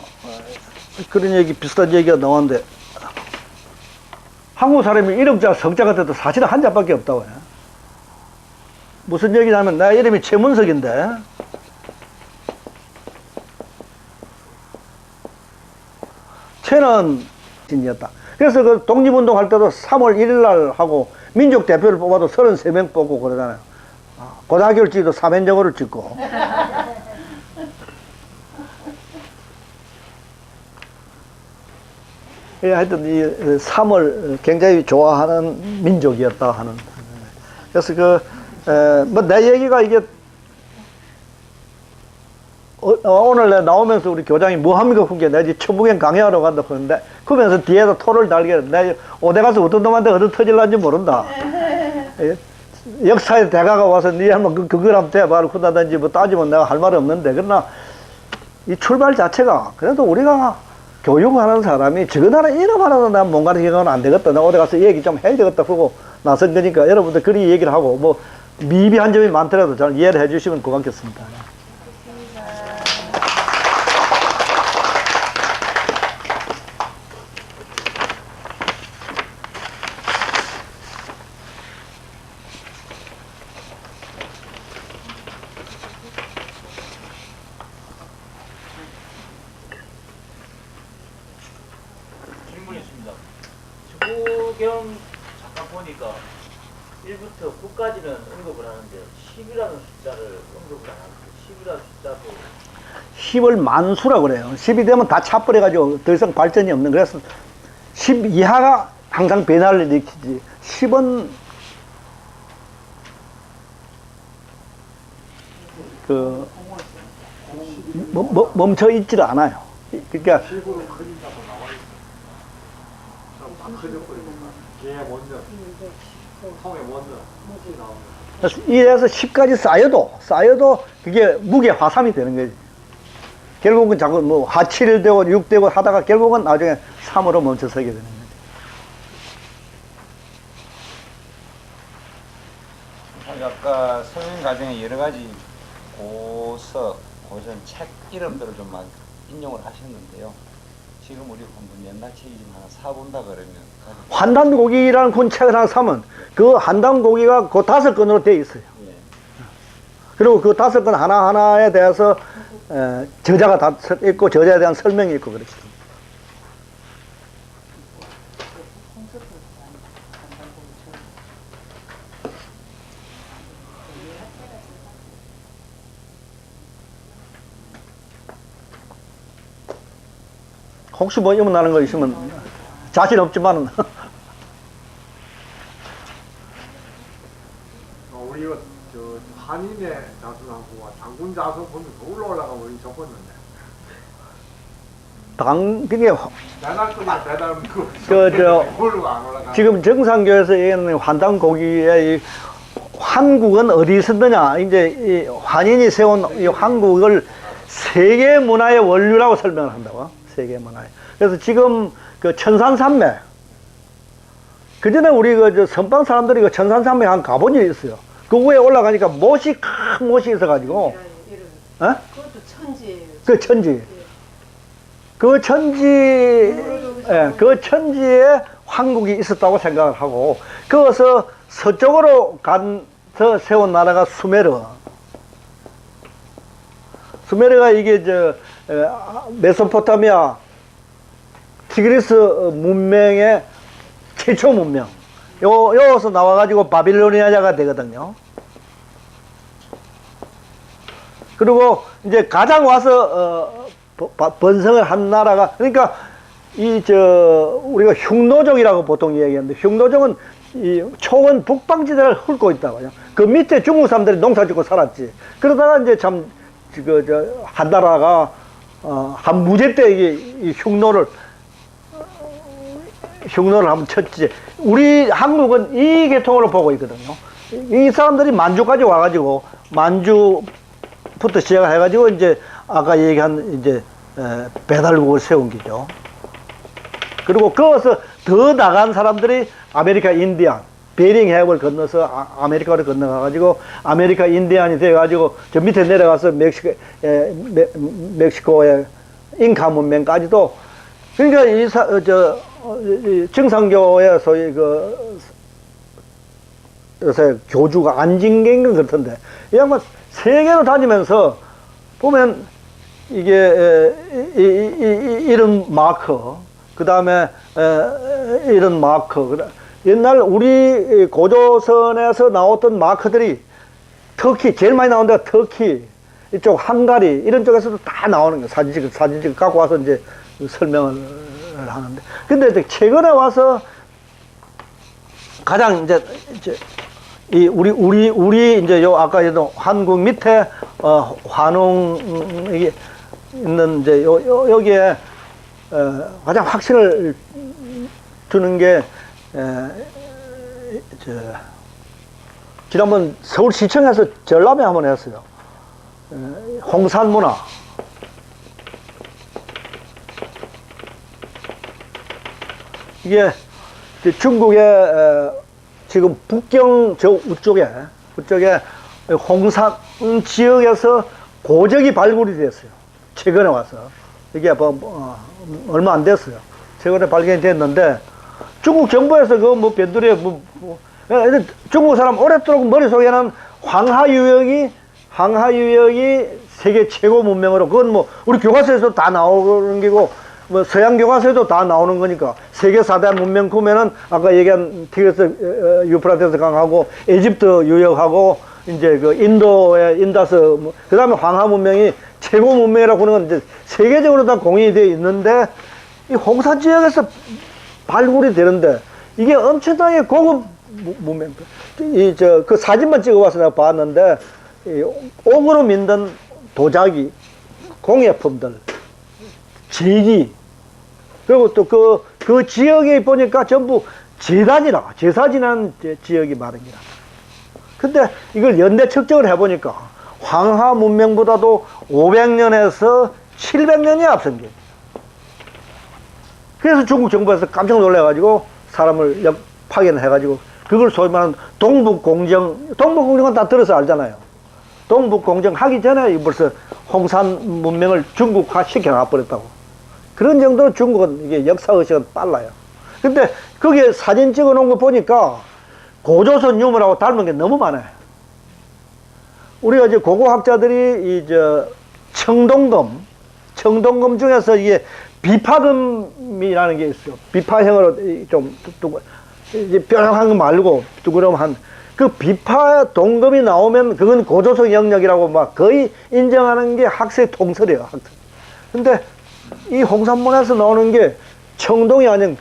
그런 얘기 비슷한 얘기가 나왔는데 한국 사람이 이름자 성자가 돼도 사실은 한 자밖에 없다고 해. 무슨 얘기냐면 내 이름이 최문석인데 최는 진이었다. 그래서 그 독립운동 할 때도 3월 1일 날 하고 민족 대표를 뽑아도 33명 뽑고 그러잖아요. 고등학교를 찍어도 사면적어를 찍고. 예, 하여튼 이 3을 굉장히 좋아하는 민족이었다 하는. 그래서 뭐 내 얘기가 이게 오늘 내가 나오면서 우리 교장이 뭐 합니까? 그게 내가 이제 천북행 강의하러 간다 그러는데 그러면서 뒤에서 토를 달게 내가 어디 가서 어떤 놈한테 어디 터질란지 모른다. 예, 역사의 대가가 와서 니 한번 그걸 한번 대봐라 그러다든지 뭐 따지면 내가 할 말이 없는데 그러나 이 출발 자체가 그래도 우리가 교육하는 사람이 저 나라 이름 하나도 난 못 가르치고는 안 되겠다. 내가 어디 가서 얘기 좀 해야 되겠다 그러고 나선 거니까 여러분들 그리 얘기를 하고 뭐 미비한 점이 많더라도 잘 이해를 해 주시면 고맙겠습니다. 질문이 있습니다. 주보경 잠깐 보니까 1부터 9까지는 언급을 하는데 10이라는 숫자를 언급을 안 하고 10이라는 숫자도 10을 만수라고 그래요. 10이 되면 다 차버려가지고 더 이상 발전이 없는. 그래서 10 이하가 항상 변화를 일으키지. 10은 멈춰 있지를 않아요. 그러니까 이래서 10까지 쌓여도 그게 무게 화삼이 되는 거지. 결국은 자꾸 뭐 하7 되고 6 되고 하다가 결국은 나중에 3으로 멈춰서게 되는 거지. 아까 설명 과정에 여러 가지 고서, 고전, 책 이름들을 좀 막 인용을 하셨는데요. 지금 우리 한번 옛날 책이 좀 하나 사본다 그러면 환단고기라는 군 책을 하나 사면 그 환단고기가 그 5권으로 되어 있어요. 예. 그리고 그 5권 하나하나에 대해서 저자가 다 있고 저자에 대한 설명이 있고 그렇습니다. 혹시 뭐 이문 나는 거 있으면 자신 없지만은 우리가 저 한인의 자수하고 장군 자수 보면 더 올라가고 우리 적었는데 그게 배달거리가 배달 그걸로 안 올라가. 지금 정상교에서 얘기하는 환단고기의 이 한국은 어디 있었느냐 이제 이 환인이 세운 이 한국을 세계 문화의 원류라고 설명을 한다고. 세계 문화에. 그래서 지금 그 천산산맥 그 전에 우리 그 선방 사람들이 그 천산산맥 한 가본 적이 있어요. 그 위에 올라가니까 못이 큰 못이 있어가지고 어? 그것도 천지예요. 그 천지. 그 천지, 예, 그 천지에 한국이 있었다고 생각을 하고, 거기서 서쪽으로 가서 세운 나라가 수메르. 수메르가 이게 메소포타미아, 티그리스 문명의 최초 문명. 여기서 나와가지고 바빌로니아자가 되거든요. 그리고 이제 가장 와서, 번성을 한 나라가, 그러니까, 우리가 흉노족이라고 보통 얘기하는데, 흉노족은 이 초원 북방지대를 훑고 있다고요. 그 밑에 중국 사람들이 농사 짓고 살았지. 그러다가 이제 참, 한 나라가, 한 무제 때 이 흉노를 한번 쳤지. 우리 한국은 이 계통으로 보고 있거든요. 이 사람들이 만주까지 와가지고, 만주부터 시작을 해가지고, 이제, 아까 얘기한, 배달국을 세운 기죠. 그리고 거기서 더 나간 사람들이 아메리카 인디안, 베링 해협을 건너서 아메리카를 건너가가지고 아메리카 인디안이 돼가지고 저 밑에 내려가서 멕시코의 잉카 문명까지도, 그러니까 이 정상교의 소위 요새 교주가 안진경인 것 같은데, 이 양반 세계로 다니면서 보면 이게 이런 마커, 그 다음에 이런 마커, 옛날 우리 고조선에서 나왔던 마커들이 터키, 제일 많이 나온 데가 터키, 이쪽 헝가리, 이런 쪽에서도 다 나오는 거예요. 사진 찍어 갖고 와서 이제 설명을 하는데. 근데 최근에 와서 가장 이제 이 우리 이제 요 아까 얘도 한국 밑에 환웅 있는 이제 여기에 가장 확신을 주는 게 지난번 서울시청에서 전람회 한번 했어요. 홍산문화. 이게 중국의 지금 북경 저 우쪽에 홍산 지역에서 고적이 발굴이 됐어요. 최근에 와서. 이게 얼마 안 됐어요. 최근에 발견이 됐는데, 중국 정부에서 뭐 변두리에 중국 사람 오랫도록 머릿속에는 황하유역이 세계 최고 문명으로, 그건 뭐 우리 교과서에서 다 나오는 게고, 뭐 서양 교과서에도 다 나오는 거니까, 세계 4대 문명 보면은 아까 얘기한 티그리스 유프라테스 강하고 에집트 유역하고 이제 그 인도의 인다스, 그 다음에 황하 문명이 최고 문명이라고 하는 건 이제 세계적으로 다 공인이 되어 있는데, 이 홍산 지역에서 발굴이 되는데, 이게 엄청나게 고급 문명. 그 사진만 찍어봐서 내가 봤는데, 옥으로 만든 도자기, 공예품들, 제기, 그리고 또 그 지역에 보니까 전부 제사 지난 지역이 많으니라. 근데 이걸 연대 측정을 해보니까 황하 문명보다도 500년에서 700년이 앞선 게. 그래서 중국 정부에서 깜짝 놀래가지고 사람을 파견해가지고 그걸 소위 말하는 동북공정은 다 들어서 알잖아요. 동북공정 하기 전에 벌써 홍산 문명을 중국화 시켜놔버렸다고. 그런 정도로 중국은 이게 역사의식은 빨라요. 근데 거기에 사진 찍어 놓은 거 보니까 고조선 유물하고 닮은 게 너무 많아요. 우리가 이제 고고학자들이 청동금 중에서 이게 비파금이라는 게 있어요. 비파형으로 좀 이제 뾰족한 거 말고 뚜그러한 그 비파 동금이 나오면 그건 고조선 영역이라고 막 거의 인정하는 게 학세 통설이에요. 근데 이 홍산문에서 나오는 게 청동이 아닌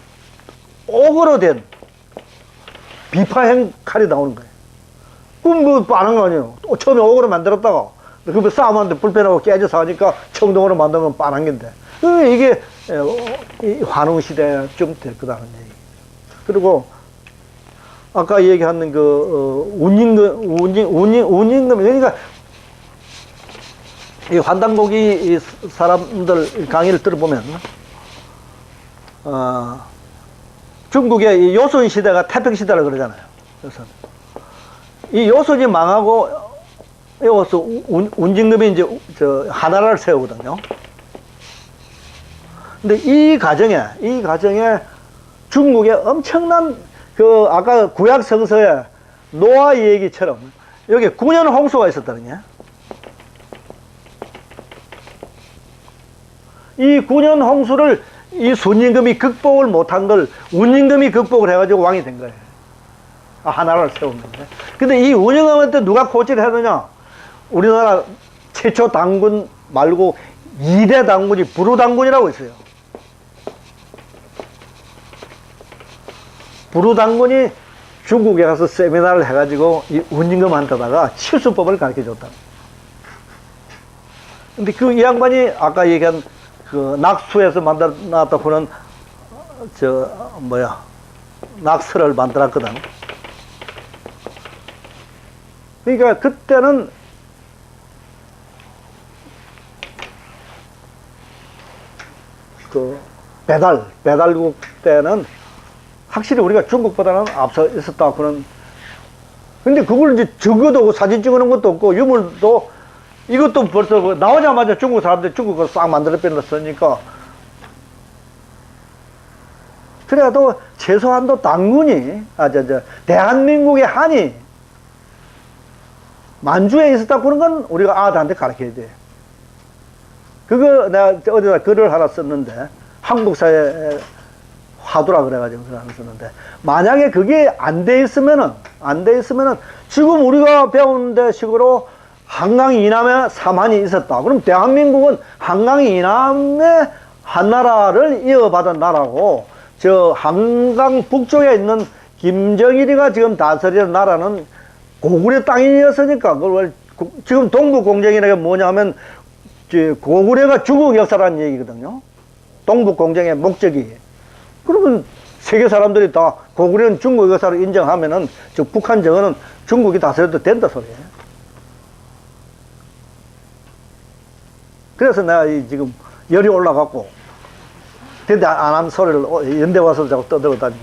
옥으로 된 비파형 칼이 나오는 거예요. 그럼 뭐 빠는 거 아니에요. 처음에 옥으로 만들었다가 그 싸움하는데 불편하고 깨져서 하니까 청동으로 만들면 빠는 건데, 이게 환웅 시대쯤 될 거다는 얘기. 그리고 아까 얘기하는 운임금, 그러니까 이 환단고기 사람들 강의를 들어보면, 중국의 이 요순 시대가 태평 시대라 그러잖아요. 그래서 이 요순이 망하고 여기서 운임금이 이제 하나라를 세우거든요. 근데 이 과정에 중국의 엄청난 아까 구약 성서에 노아 얘기처럼 여기 9년 홍수가 있었다는 게, 이 9년 홍수를 이 순임금이 극복을 못한 걸 운임금이 극복을 해가지고 왕이 된 거예요. 하나를 세웠는데. 근데 이 운임금한테 누가 코치를 했느냐? 우리나라 최초 당군 말고 2대 당군이 부르당군이라고 있어요. 부르당군이 중국에 가서 세미나를 해가지고 이 운임금한테다가 칠수법을 가르쳐 줬다. 근데 이 양반이 아까 얘기한 낙수에서 만들어놨다고 하는 낙서를 만들었거든. 그러니까 그때는 배달국 때는 확실히 우리가 중국보다는 앞서 있었다. 근데 그걸 이제 적어도 사진 찍어놓은 것도 없고, 유물도 이것도 벌써 나오자마자 중국 사람들이 중국어로 싹 만들어 빼놨으니까. 그래도 최소한도 당군이, 대한민국의 한이 만주에 있었다 그런 건 우리가 아들한테 가르쳐야 돼. 그거 내가 어디다 글을 하나 썼는데, 한국사의 화두라 그래가지고 글을 하나 썼는데, 만약에 그게 안 돼 있으면은 지금 우리가 배운 데 식으로 한강 이남에 삼한이 있었다. 그럼 대한민국은 한강 이남의 한나라를 이어받은 나라고, 저 한강 북쪽에 있는 김정일이가 지금 다스리는 나라는 고구려 땅이었으니까, 그걸 지금 동북공정이라는 게 뭐냐면, 고구려가 중국 역사라는 얘기거든요. 동북공정의 목적이. 그러면 세계 사람들이 다 고구려는 중국 역사를 인정하면은, 저 북한 정원은 중국이 다스려도 된다 소리예요. 그래서 내가 지금 열이 올라갔고, 근데 안 한 소리를 연대 와서 자꾸 떠들고 다니.